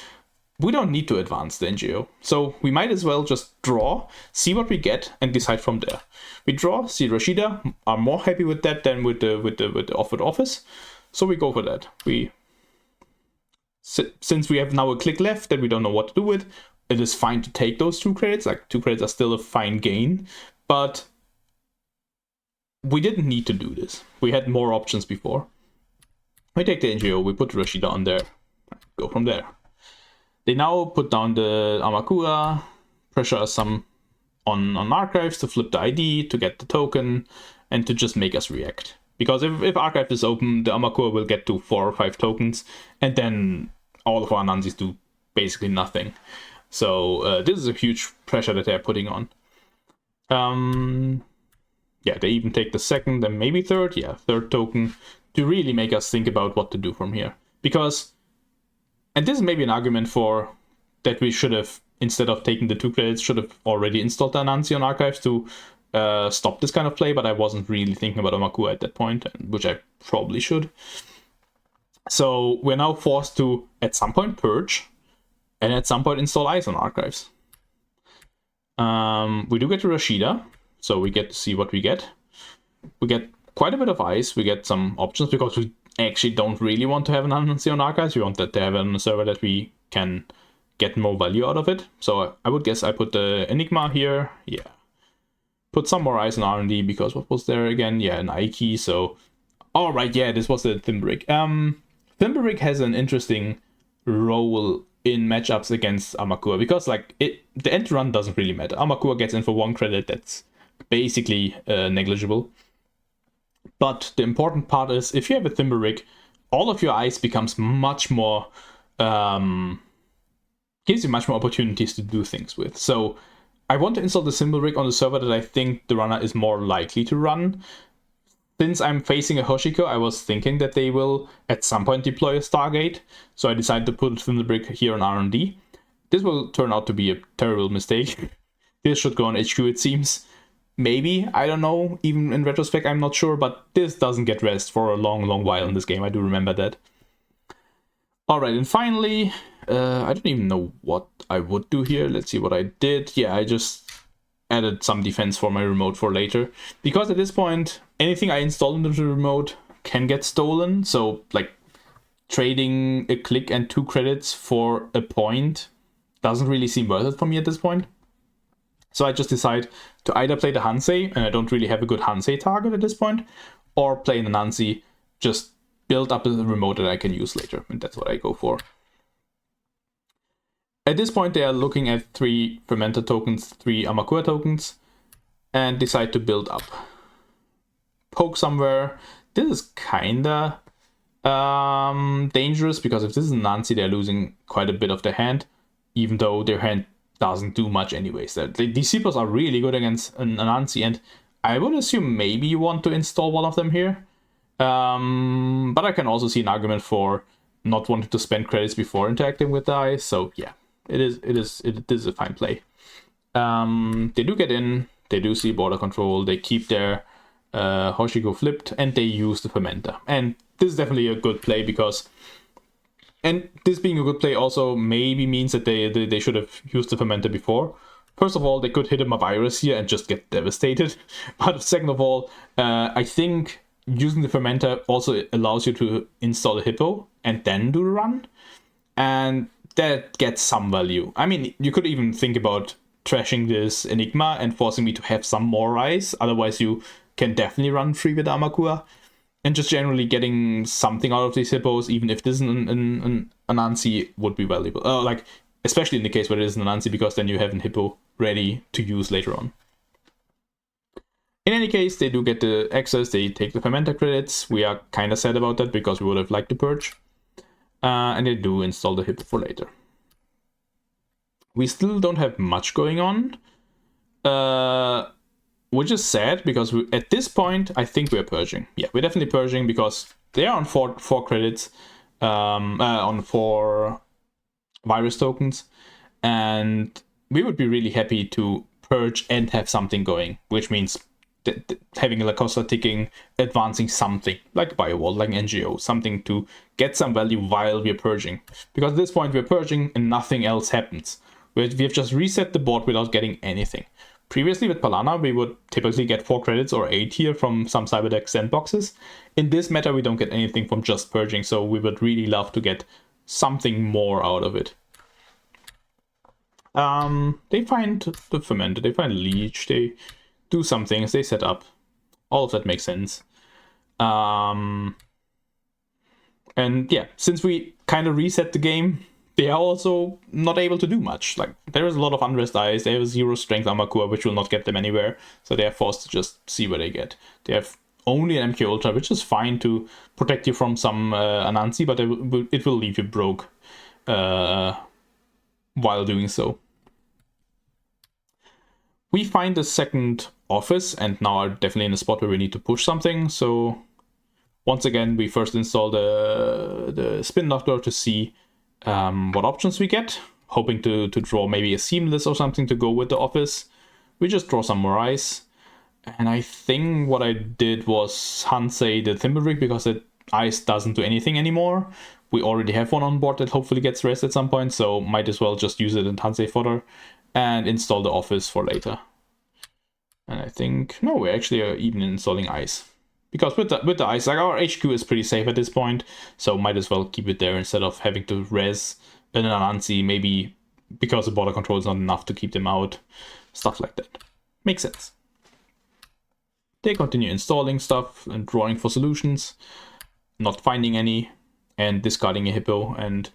we don't need to advance the NGO. So we might as well just draw, see what we get, and decide from there. We draw, see Rashida, are more happy with that than with the offered office. So we go for that. Since we have now a click left that we don't know what to do with, it is fine to take those 2 credits. Like 2 credits are still a fine gain, but we didn't need to do this. We had more options before. We take the NGO, we put Rashida on there, go from there. They now put down the Amakua, pressure us some on archives to flip the ID, to get the token, and to just make us react. Because if archive is open, the Amakua will get to 4 or 5 tokens, and then all of our Nanzis do basically nothing. So this is a huge pressure that they're putting on. Yeah, they even take the second and maybe third token to really make us think about what to do from here. Because, and this is maybe an argument for that we should have, instead of taking the 2 credits, should have already installed the Anansi on archives to stop this kind of play, but I wasn't really thinking about Amakua at that point, which I probably should. So we're now forced to, at some point, purge, and at some point install ice on archives. We do get to Rashida, so we get to see what we get. We get quite a bit of ice, we get some options, because we actually don't really want to have an Anansi on archives. We want that to have it on a server that we can get more value out of it. So I would guess I put the Enigma here, yeah. Put some more ice on R&D, because what was there again? Yeah, an Aiki, so... Alright, yeah, this was the Thimbrick. Thimbrick has an interesting role in matchups against Amakua, because like the end run doesn't really matter. Amakua gets in for 1 credit, that's basically negligible. But the important part is, if you have a Thimbrick, all of your ice becomes much more... gives you much more opportunities to do things with. So I want to install the Thimbrick on the server that I think the runner is more likely to run. Since I'm facing a Hoshiko, I was thinking that they will at some point deploy a Stargate, so I decided to put Thimbrick here on R&D. This will turn out to be a terrible mistake. This should go on HQ, it seems. Maybe, I don't know, even in retrospect I'm not sure, but this doesn't get rest for a long while in this game, I do remember that. Alright, and finally, I don't even know what I would do here. Let's see what I did. Yeah, I just added some defense for my remote for later. Because at this point, anything I install into the remote can get stolen. So like trading a click and 2 credits for a point doesn't really seem worth it for me at this point. So I just decide to either play the Hansei, and I don't really have a good Hansei target at this point, or play an Anansi, just build up a remote that I can use later, and that's what I go for. At this point, they are looking at 3 Fermenter tokens, 3 Amakua tokens, and decide to build up. Poke somewhere. This is kinda dangerous, because if this is Nancy, they're losing quite a bit of their hand, even though their hand doesn't do much anyways. These Seepers are really good against an Anansi, and I would assume maybe you want to install one of them here. But I can also see an argument for not wanting to spend credits before interacting with the eyes. So yeah, it is a fine play. They do get in, they do see border control, they keep their Hoshiko flipped, and they use the Fermenter. And this is definitely a good play, because, and this being a good play also maybe means that they should have used the Fermenter before. First of all, they could hit a virus here and just get devastated. But second of all, I think using the Fermenter also allows you to install a Hippo and then do the run. And that gets some value. I mean, you could even think about trashing this Enigma and forcing me to have some more eyes. Otherwise, you can definitely run free with Amakua. And just generally getting something out of these Hippos, even if this is an Anansi, would be valuable. Like, especially in the case where it is an Anansi, because then you have an Hippo ready to use later on. In any case, they do get the access, they take the Fermenter credits. We are kind of sad about that, because we would have liked to purge. And they do install the Hippo for later. We still don't have much going on, which is sad, because at this point, I think we're purging. Yeah, we're definitely purging, because they are on four credits, on 4 virus tokens, and we would be really happy to purge and have something going, which means having a Lacosta ticking, advancing something, like a Biowall, like an NGO, something to get some value while we're purging. Because at this point, we're purging and nothing else happens. We have just reset the board without getting anything. Previously with Palana, we would typically get 4 credits or 8 here from some Cyberdeck sandboxes. In this meta, we don't get anything from just purging, so we would really love to get something more out of it. They find the Fermenter, they find Leech, they do some things, they set up. All of that makes sense. And yeah, since we kind of reset the game, they are also not able to do much. Like, there is a lot of unrest eyes, they have a 0 strength Amakua, which will not get them anywhere, so they are forced to just see what they get. They have only an MK Ultra, which is fine to protect you from some Anansi, but it will leave you broke while doing so. We find the second office, and now are definitely in a spot where we need to push something. So once again, we first install the Spin Doctor to see what options we get, hoping to draw maybe a Seamless or something to go with the office. We just draw some more ice. And I think what I did was Hansei the Thimblerig, because the ice doesn't do anything anymore. We already have one on board that hopefully gets rest at some point, so might as well just use it in Hansei fodder and install the office for later. And I think, no, we're actually even installing ice. Because with the ice, like, our HQ is pretty safe at this point, so might as well keep it there instead of having to res an Anansi, maybe because the border control is not enough to keep them out. Stuff like that. Makes sense. They continue installing stuff and drawing for solutions, not finding any, and discarding a Hippo. And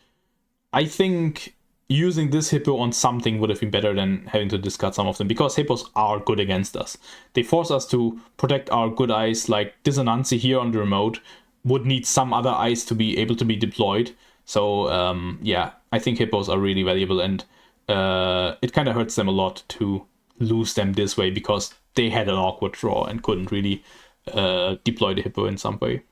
I think using this Hippo on something would have been better than having to discard some of them, because Hippos are good against us. They force us to protect our good eyes, like this Anansi here on the remote would need some other eyes to be able to be deployed. So yeah, I think Hippos are really valuable, and it kind of hurts them a lot to lose them this way, because they had an awkward draw and couldn't really deploy the Hippo in some way.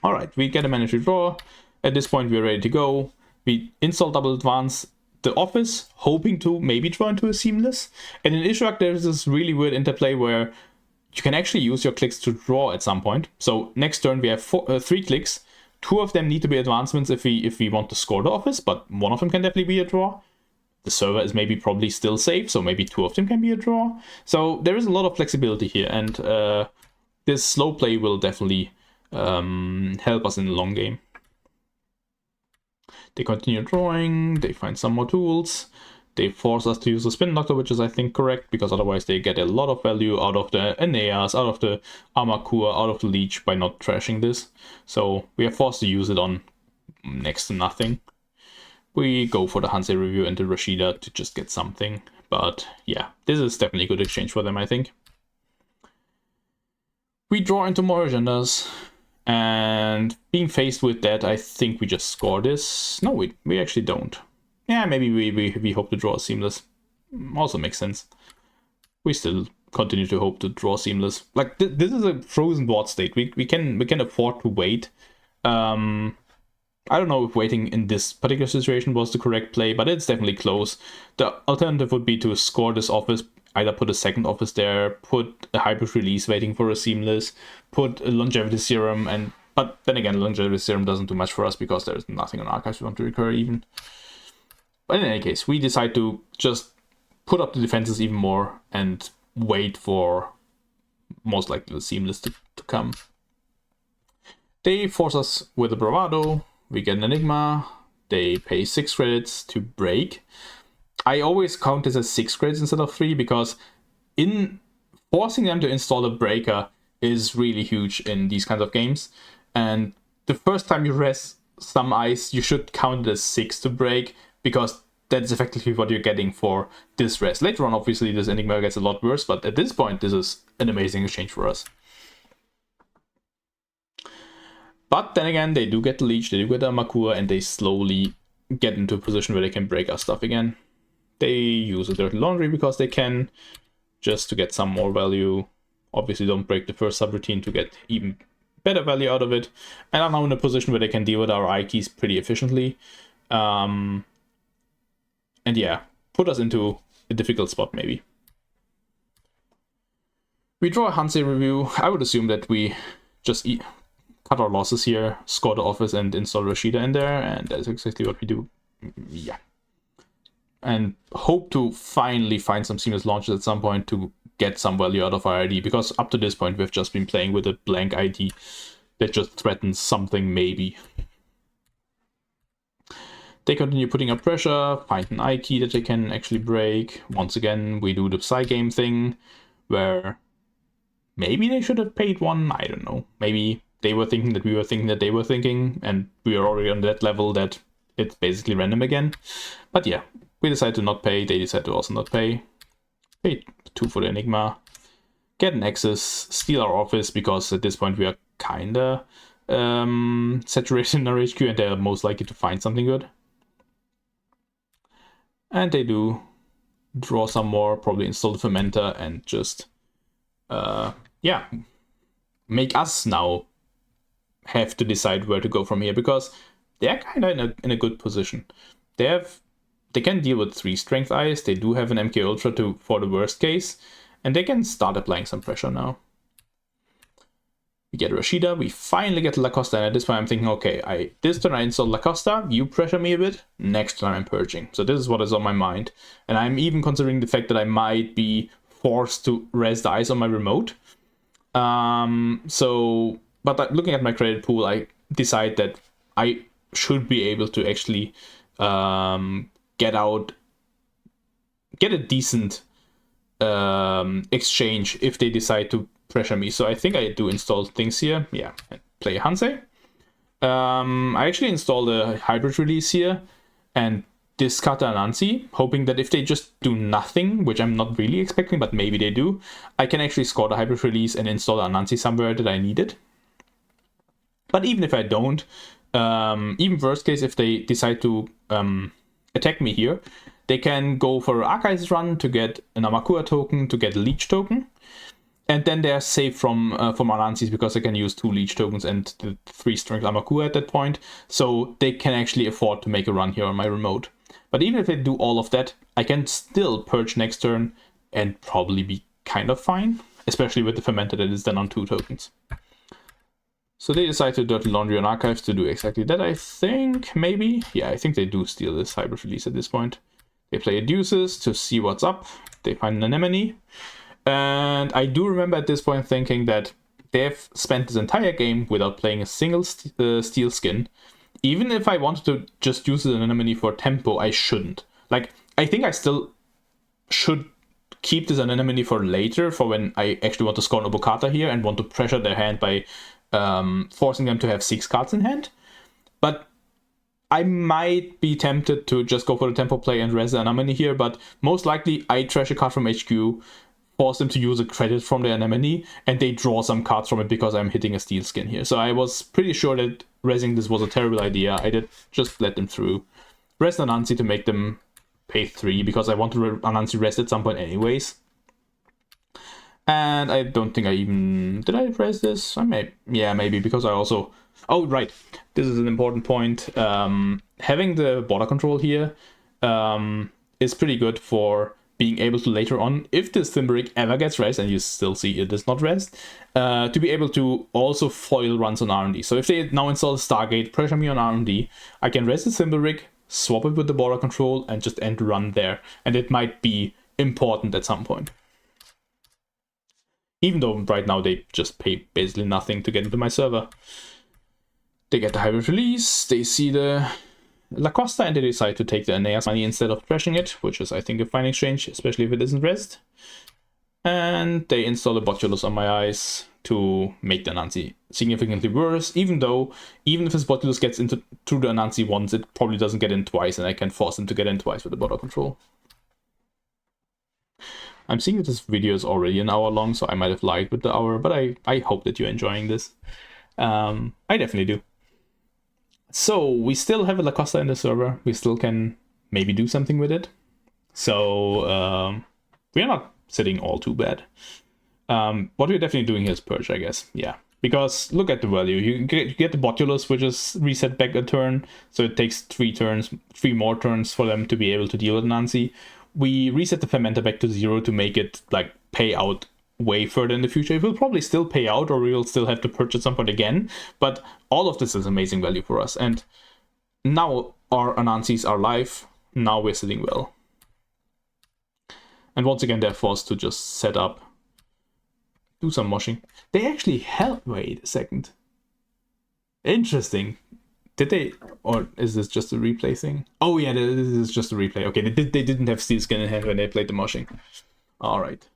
Alright, we get a mandatory draw. At this point, we're ready to go. We install double advance the office, hoping to maybe draw into a Seamless. And in Issuaq, there's this really weird interplay where you can actually use your clicks to draw at some point. So next turn, we have 3 clicks. 2 of them need to be advancements if we want to score the office, but one of them can definitely be a draw. the server is maybe probably still safe, so maybe 2 of them can be a draw. So there is a lot of flexibility here, and this slow play will definitely help us in the long game. They continue drawing, they find some more tools, they force us to use the Spin Doctor, which is I think correct, because otherwise they get a lot of value out of the Aeneas, out of the Armakua, out of the Leech by not trashing this. So we are forced to use it on next to nothing. We go for the Hansei review and the Rashida to just get something. But yeah, this is definitely a good exchange for them, I think. We draw into more agendas. And being faced with that, I think we just score this. No, we actually don't. Yeah, maybe we hope to draw Seamless. Also makes sense. We still continue to hope to draw Seamless. Like, this is a frozen board state. We can afford to wait. I don't know if waiting in this particular situation was the correct play, but it's definitely close. The alternative would be to score this office, either put a second office there, put a hybrid release waiting for a Seamless, put a longevity serum, but then again, longevity serum doesn't do much for us because there's nothing on archives we want to recur even. But in any case, we decide to just put up the defenses even more and wait for most likely the Seamless to come. They force us with a Bravado. We get an Enigma, they pay 6 credits to break. I always count this as 6 credits instead of 3 because in forcing them to install a breaker is really huge in these kinds of games. And the first time you res some ice, you should count it as 6 to break because that's effectively what you're getting for this res. Later on, obviously, this Enigma gets a lot worse, but at this point, this is an amazing exchange for us. But then again, they do get the Leech, they do get the Makua, and they slowly get into a position where they can break our stuff again. They use a Dirty Laundry because they can, just to get some more value. Obviously don't break the first subroutine to get even better value out of it. And are now in a position where they can deal with our I keys pretty efficiently. And yeah, put us into a difficult spot maybe. We draw a Hansei review. I would assume that we just cut our losses here, score the office, and install Rashida in there, and that's exactly what we do. Yeah. And hope to finally find some seamless launches at some point to get some value out of our ID, because up to this point we've just been playing with a blank ID that just threatens something maybe. They continue putting up pressure, find an I key that they can actually break. Once again, we do the Psy game thing, where maybe they should have paid 1, I don't know. Maybe they were thinking that we were thinking that they were thinking, and we are already on that level that it's basically random again. But yeah, we decide to not pay, they decide to also not pay. Pay 2 for the Enigma, get an access, steal our office, because at this point we are kinda saturated in our HQ and they're most likely to find something good. And they do draw some more, probably install the Fermenter and just, yeah, make us now have to decide where to go from here, because they're kind of in a good position. They can deal with 3 strength eyes, they do have an MK Ultra for the worst case, and they can start applying some pressure now. We get Rashida, we finally get La Costa, and at this point I'm thinking, okay, this turn I install La Costa, you pressure me a bit, next turn I'm purging. So this is what is on my mind. And I'm even considering the fact that I might be forced to res the ice on my remote. But looking at my credit pool, I decide that I should be able to actually get a decent exchange if they decide to pressure me. So I think I do install things here. Yeah, play Hansei. I actually installed a hybrid release here and discard Anansi, hoping that if they just do nothing, which I'm not really expecting, but maybe they do, I can actually score the hybrid release and install Anansi somewhere that I need it. But even if I don't, even worst case, if they decide to attack me here, they can go for Archives run to get an Amakua token, to get a Leech token. And then they're safe from Anansis because they can use 2 Leech tokens and the 3 strength Amakua at that point. So they can actually afford to make a run here on my remote. But even if they do all of that, I can still purge next turn and probably be kind of fine. Especially with the Fermenter that is then on 2 tokens. So they decide to Dirty Laundry on Archives to do exactly that, I think, maybe. Yeah, I think they do steal this hybrid release at this point. They play a deuces to see what's up. They find an anemone. And I do remember at this point thinking that they've spent this entire game without playing a single steel skin. Even if I wanted to just use an anemone for tempo, I shouldn't. Like, I think I still should keep this anemone for later, for when I actually want to score an Obokata here and want to pressure their hand by forcing them to have 6 cards in hand. But I might be tempted to just go for the tempo play and res the anemone here, but most likely I trash a card from HQ, force them to use a credit from the anemone, and they draw some cards from it because I'm hitting a steel skin here. So I was pretty sure that resing this was a terrible idea. I did just let them through. Res Anansi to make them pay 3, because I want to Anansi rest at some point anyways. And I don't think I even... Did I res this? I may... Yeah, maybe, because I also... Oh, right. This is an important point. Having the border control here is pretty good for being able to later on, if this Thimbrick ever gets rest, and you still see it does not rest, to be able to also foil runs on R&D. So if they now install Stargate, pressure me on R&D, I can rest the Thimbrick, swap it with the border control, and just end run there. And it might be important at some point. Even though right now they just pay basically nothing to get into my server. They get the hybrid release, they see the Lacosta, and they decide to take the Aeneas money instead of trashing it, which is, I think, a fine exchange, especially if it isn't rest. And they install a Botulus on my eyes to make the Anansi significantly worse, even if his Botulus gets into through the Anansi once, it probably doesn't get in twice, and I can force him to get in twice with the border control. I'm seeing that this video is already an hour long, so I might have lied with the hour, but I hope that you're enjoying this. I definitely do. So we still have a Lacosta in the server. We still can maybe do something with it. So we're not sitting all too bad. What we're definitely doing here is purge, I guess. Yeah, because look at the value. You get the Botulus, which is reset back a turn. So it takes 3 more turns for them to be able to deal with Nancy. We reset the Fermenter back to 0 to make it like pay out way further in the future. It will probably still pay out, or we'll still have to purchase some point again, but all of this is amazing value for us. And now our Anansis are live. Now we're sitting well. And once again, they're forced to just set up, do some moshing. They actually help. Wait a second. Interesting. Did they, or is this just a replay thing? Oh yeah, this is just a replay. Okay, they didn't have steel skin in hand when they played the moshing. All right.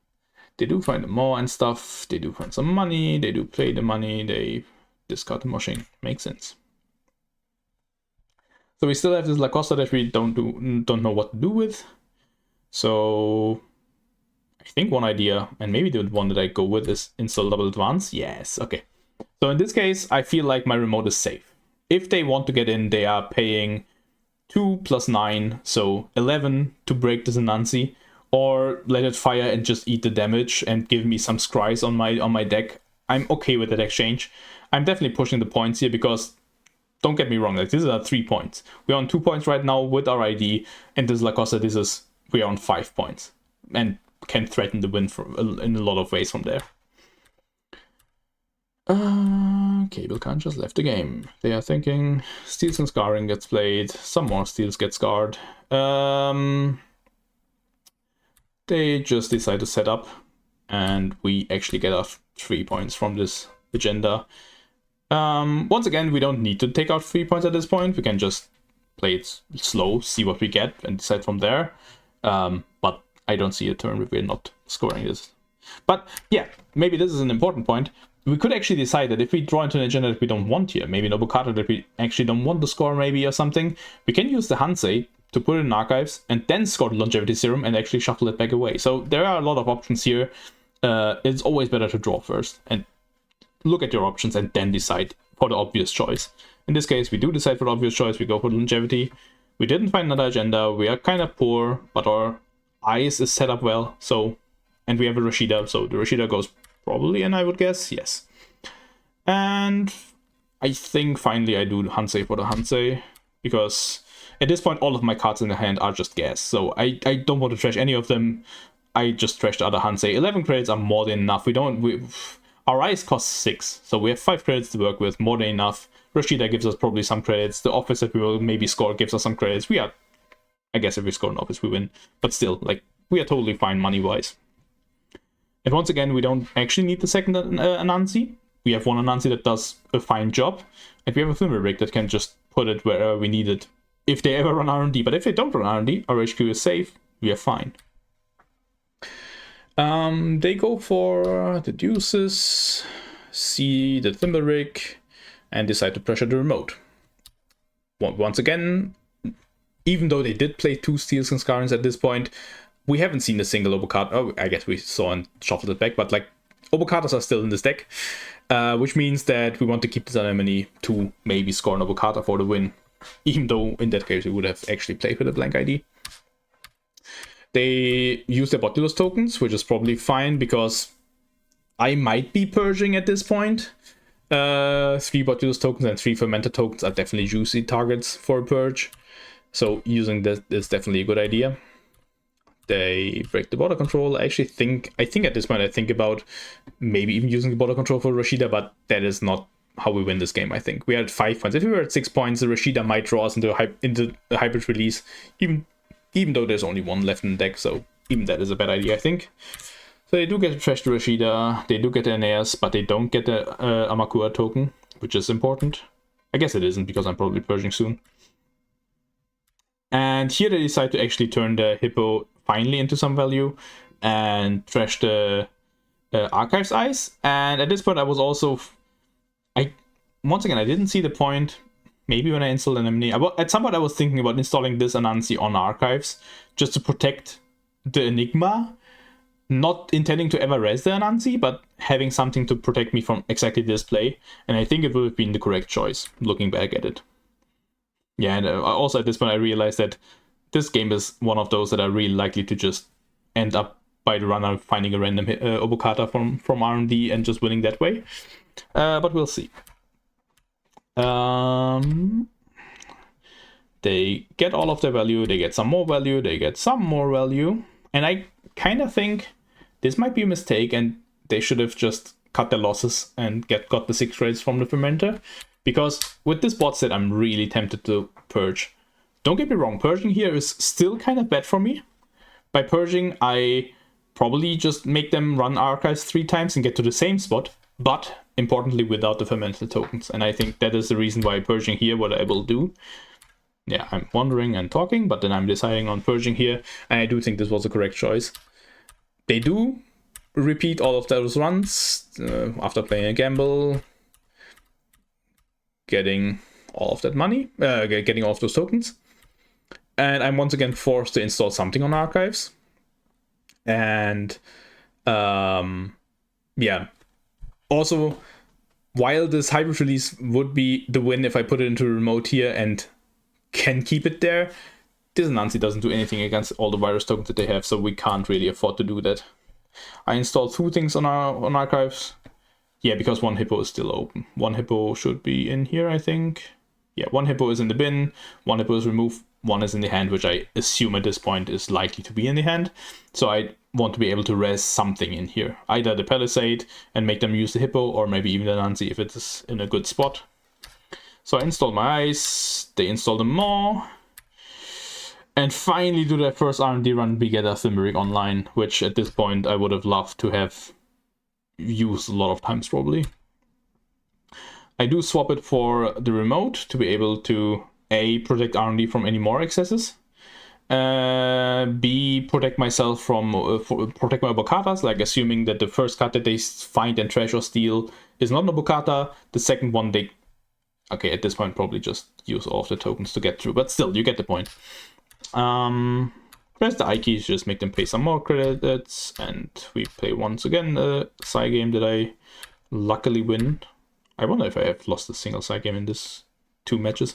They do find the maw and stuff. They do find some money. They do play the money. They discard the moshing. Makes sense. So we still have this Lacosta that we don't know what to do with. So I think one idea, and maybe the one that I go with, is install double advance. Yes, okay. So in this case, I feel like my remote is safe. If they want to get in, they are paying 2 plus 9, so 11 to break this Anansi. Or let it fire and just eat the damage and give me some scries on my deck. I'm okay with that exchange. I'm definitely pushing the points here because, don't get me wrong, like these are 3 points. We're on 2 points right now with our ID, and this Lacosta, we are on 5 points. And can threaten the win in a lot of ways from there. Cable Khan just left the game. They are thinking Steels and Scarring gets played, some more Steels get scarred. They just decide to set up, and we actually get off 3 points from this agenda. Once again, we don't need to take out 3 points at this point. We can just play it slow, see what we get, and decide from there. But I don't see a turn if we're not scoring this. But yeah, maybe this is an important point. We could actually decide that if we draw into an agenda that we don't want here, maybe an Obokata that we actually don't want to score maybe or something, we can use the Hansei to put it in archives and then score the longevity serum and actually shuffle it back away. So there are a lot of options here. It's always better to draw first and look at your options and then decide for the obvious choice. In this case, we do decide for the obvious choice. We go for the longevity. We didn't find another agenda. We are kind of poor, but our eyes is set up well. So, and we have a Rashida. So the Rashida goes probably in, I would guess. Yes. And I think finally I do Hansei for the Hansei, because at this point, all of my cards in the hand are just gas, so I don't want to trash any of them. I just trash the other Hansei. 11 credits are more than enough. Our eyes cost 6, so we have 5 credits to work with, more than enough. Rashida gives us probably some credits. The office that we will maybe score gives us some credits. We are I guess if we score an office, we win. But still, like, we are totally fine money-wise. And once again, we don't actually need the second Anansi. We have one Anansi that does a fine job. And we have a Thimblerick that can just put it wherever we need it. If they ever run R&D. But if they don't run R&D, our HQ is safe. We are fine. They go for the Deuces, see the Thimblerick, and decide to pressure the remote. Once again, even though they did play 2 Steels and Scarins at this point, we haven't seen a single Obokata. Oh, I guess we saw and shuffled it back, but like Obokatas are still in this deck, which means that we want to keep this anemone to maybe score an Obokata for the win, even though in that case we would have actually played with a blank ID. They use their Botulus tokens, which is probably fine because I might be purging at this point. 3 Botulus tokens and 3 Fermentor tokens are definitely juicy targets for a purge. So using this is definitely a good idea. They break the border control. I think at this point I think about maybe even using the border control for Rashida, but that is not how we win this game. I think we are at 5 points. If we were at 6 points, the Rashida might draw us into the hybrid release, even though there's only 1 left in the deck, so even that is a bad idea, I think. So they do get to trash the Rashida, they do get the Aeneas, but they don't get the Amakua token, which is important. I guess it isn't because I'm probably purging soon. And here they decide to actually turn the Hippo finally into some value and trash the Archives Ice. And at this point I was also... once again, I didn't see the point. Maybe when I installed an Anemone. At some point I was thinking about installing this Anansi on Archives just to protect the Enigma. Not intending to ever res the Anansi, but having something to protect me from exactly this play. And I think it would have been the correct choice, looking back at it. Yeah, and also at this point I realized that this game is one of those that are really likely to just end up by the runner finding a random Obokata from R&D and just winning that way. But we'll see. They get all of their value, they get some more value, they get some more value. And I kind of think this might be a mistake and they should have just cut their losses and got the 6 credits from the Fermenter. Because with this bot set, I'm really tempted to purge. Don't get me wrong, purging here is still kind of bad for me. By purging, I probably just make them run Archives 3 times and get to the same spot. But importantly, without the Fermented tokens. And I think that is the reason why purging here, what I will do. Yeah, I'm wandering and talking, but then I'm deciding on purging here. And I do think this was a correct choice. They do repeat all of those runs after playing a gamble. Getting all of that money, getting all of those tokens. And I'm once again forced to install something on Archives. And yeah. Also, while this hybrid release would be the win if I put it into a remote here and can keep it there, this Nancy doesn't do anything against all the virus tokens that they have, so we can't really afford to do that. I installed 2 things on Archives. Yeah, because 1 Hippo is still open. 1 Hippo should be in here, I think. Yeah, 1 Hippo is in the bin, 1 Hippo is removed, 1 is in the hand, which I assume at this point is likely to be in the hand. So I want to be able to res something in here. Either the Palisade and make them use the Hippo, or maybe even the Nancy if it is in a good spot. So I installed my ice, they installed them more. And finally do their first R&D run, we get a Thimblerick online, which at this point I would have loved to have used a lot of times probably. I do swap it for the remote to be able to A, protect R&D from any more excesses, B, protect myself from protect my Obokatas, like assuming that the first card that they find and trash or steal is not an Obokata, the second one they, okay, at this point probably just use all of the tokens to get through, but still, you get the point. Press the I keys, just make them pay some more credits, and we play once again a side game that I luckily win. I wonder if I have lost a single side game in this 2 matches.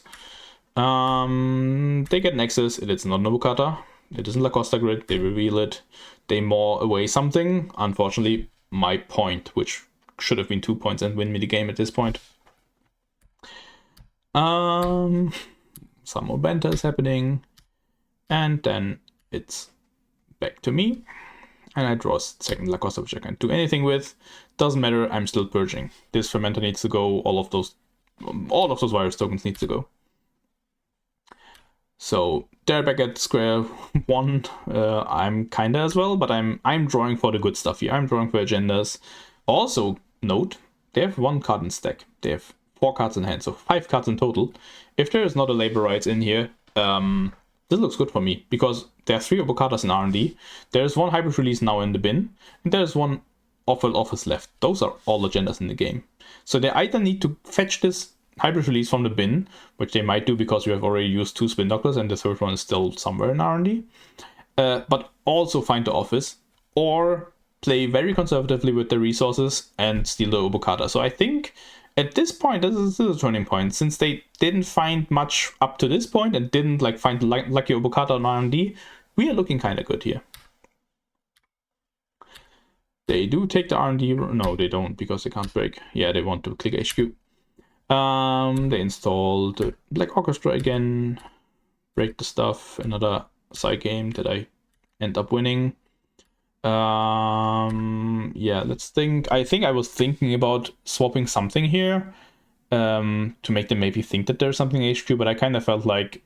They get Nexus, it is not Nobukata, it isn't Lacosta Grid, they reveal it, they maw away something, unfortunately my point, which should have been 2 points and win me the game at this point. Some more banter is happening, and then it's back to me, and I draw a second Lacosta, which I can't do anything with. Doesn't matter, I'm still purging. This Fermenter needs to go, all of those virus tokens need to go. So they're back at square one. I'm kinda as well, but I'm drawing for the good stuff here. I'm drawing for agendas. Also, note, they have 1 card in stack. They have 4 cards in hand, so 5 cards in total. If there is not a labor rights in here, this looks good for me, because there are 3 Obokatas in R&D. There's 1 hybrid release now in the bin, and there's 1 off-world office left. Those are all agendas in the game. So they either need to fetch this hybrid release from the bin, which they might do because you have already used 2 spin doctors and the third one is still somewhere in R&D, but also find the office, or play very conservatively with the resources and steal the Obokata. So I think at this point, this is a turning point, since they didn't find much up to this point and didn't like find lucky Obokata on R&D. We are looking kind of good here. They do take the R&D. No, they don't, because they can't break. Yeah, they want to click HQ. They installed the Black Orchestra again, break the stuff, another side game that I end up winning. Yeah, let's think. I think I was thinking about swapping something here to make them maybe think that there's something HQ, but I kind of felt like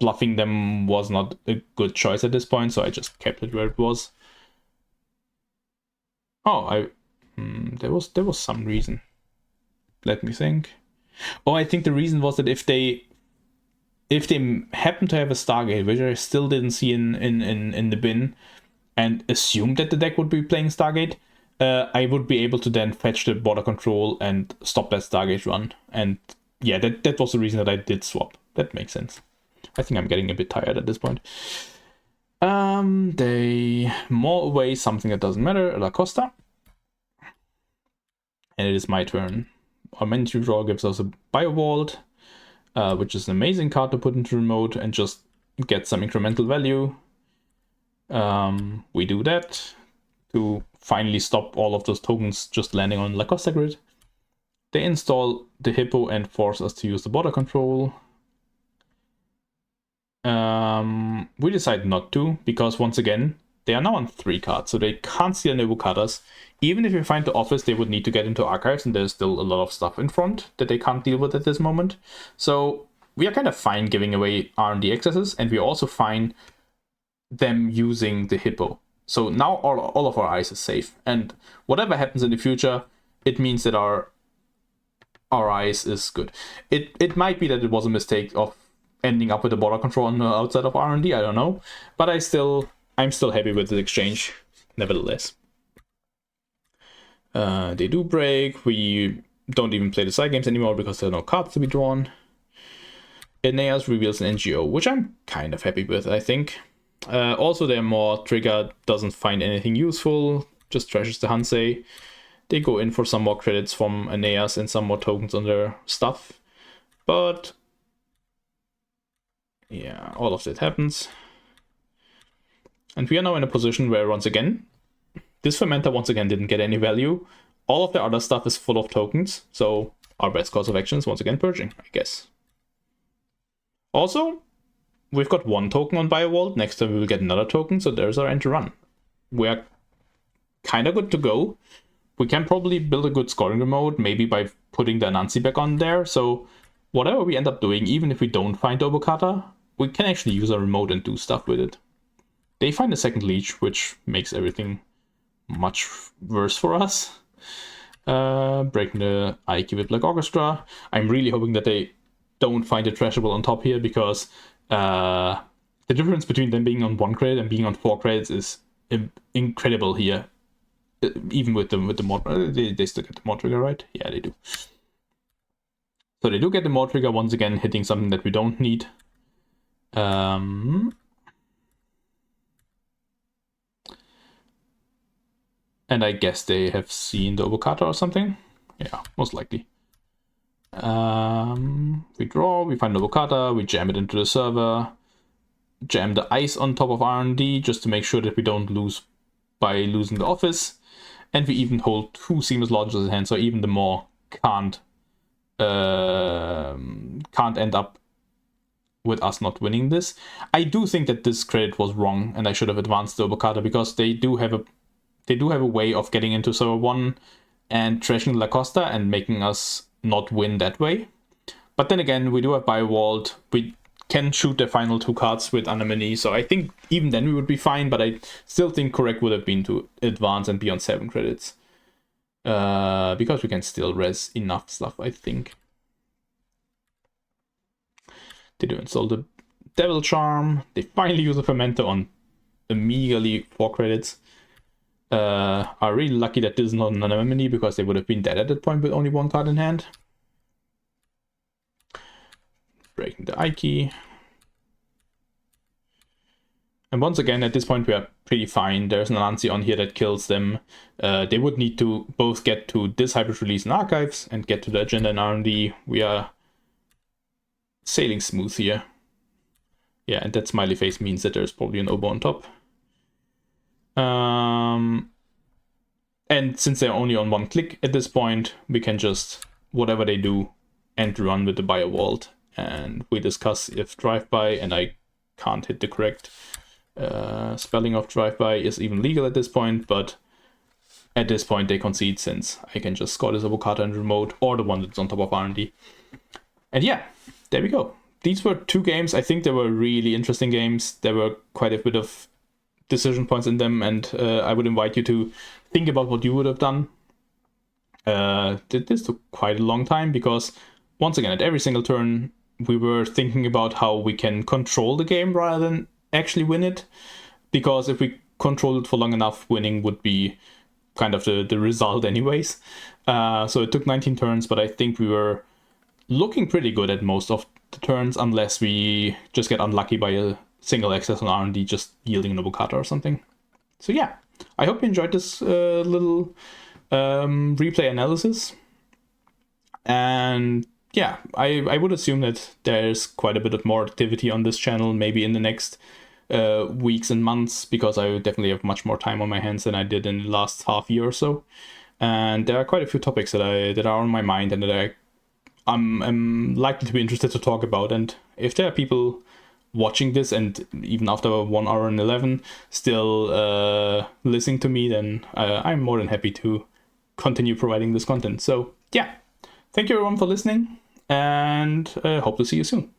bluffing them was not a good choice at this point, so I just kept it where it was. Oh, there was some reason. Let me think. Oh, I think the reason was that if they happen to have a Stargate, which I still didn't see in the bin, and assumed that the deck would be playing Stargate, I would be able to then fetch the border control and stop that Stargate run. And yeah, that was the reason that I did swap. That makes sense. I think I'm getting a bit tired at this point. They maul away something that doesn't matter, La Costa. And it is my turn. Our menu draw gives us a Bio-Vault, which is an amazing card to put into remote and just get some incremental value. We do that to finally stop all of those tokens just landing on La Costa grid. They install the Hippo and force us to use the border control. We decide not to, because once again, they are now on 3 cards, so they can't steal any Obokatas. Even if we find the office, they would need to get into archives, and there's still a lot of stuff in front that they can't deal with at this moment. So we are kind of fine giving away R&D excesses, and we are also fine them using the Hippo. So now all of our ice is safe, and whatever happens in the future, it means that our ice is good. It might be that it was a mistake of ending up with a border control on the outside of R&D, I don't know, but I'm still happy with the exchange nevertheless. They do break. We don't even play the side games anymore because there are no cards to be drawn. Aeneas reveals an NGO, which I'm kind of happy with, I think. Also, their more trigger doesn't find anything useful, just trashes the Hansei. They go in for some more credits from Aeneas and some more tokens on their stuff. But yeah, all of that happens. And we are now in a position where, once again, this Fermenter once again didn't get any value. All of the other stuff is full of tokens, so our best course of action is once again purging, I guess. Also, we've got 1 token on Bio-Vault. Next time we will get another token, so there's our end to run. We're kind of good to go. We can probably build a good scoring remote, maybe by putting the Anansi back on there. So whatever we end up doing, even if we don't find Obokata, we can actually use our remote and do stuff with it. They find a second leech, which makes everything much worse for us. Breaking the IQ with Black Orchestra. I'm really hoping that they don't find a trashable on top here, because the difference between them being on 1 credit and being on 4 credits is incredible here. Even with the mod, they still get the mod trigger, right? Yeah, they do. So they do get the mod trigger once again, hitting something that we don't need. And I guess they have seen the Obokata or something. Yeah, most likely. We draw, we find the Obokata, we jam it into the server, jam the ice on top of R&D just to make sure that we don't lose by losing the office. And we even hold 2 seamless launches in hand, so even the Maw can't end up with us not winning this. I do think that this credit was wrong, and I should have advanced the Obokata, because they do have a way of getting into server 1 and trashing La Costa and making us not win that way. But then again, we do have Bio-Vault. We can shoot their final 2 cards with Anemone, so I think even then we would be fine, but I still think correct would have been to advance and be on 7 credits. Because we can still res enough stuff, I think. They do install the Devil Charm. They finally use a Fermenter on a meagerly 4 credits. Are really lucky that this is not an Anemone, because they would have been dead at that point with only 1 card in hand. Breaking the Eye Key. And once again, at this point, we are pretty fine. There's an Anansi on here that kills them. They would need to both get to this hybrid release in Archives and get to the agenda in R&D. We are sailing smooth here. Yeah, and that smiley face means that there's probably an Oboe on top. And since they're only on 1 click at this point, we can just, whatever they do, end run with the Bio Vault. And we discuss if drive-by, and I can't hit the correct spelling of drive-by is even legal at this point, but at this point they concede, since I can just score this avocado and remote, or the one that's on top of R&D. And yeah, there we go. These were 2 games. I think they were really interesting games. There were quite a bit of decision points in them, and I would invite you to think about what you would have done. This took quite a long time, because once again, at every single turn, we were thinking about how we can control the game rather than actually win it. Because if we controlled it for long enough, winning would be kind of the result anyways. So it took 19 turns, but I think we were looking pretty good at most of the turns, unless we just get unlucky by a single access on R&D just yielding an avocado or something. So yeah, I hope you enjoyed this little replay analysis. And yeah, I would assume that there's quite a bit of more activity on this channel, maybe in the next weeks and months, because I definitely have much more time on my hands than I did in the last half year or so. And there are quite a few topics that are on my mind and that I'm likely to be interested to talk about. And if there are people watching this, and even after 1 hour and 11 still listening to me, then I'm more than happy to continue providing this content. So yeah, thank you everyone for listening, and hope to see you soon.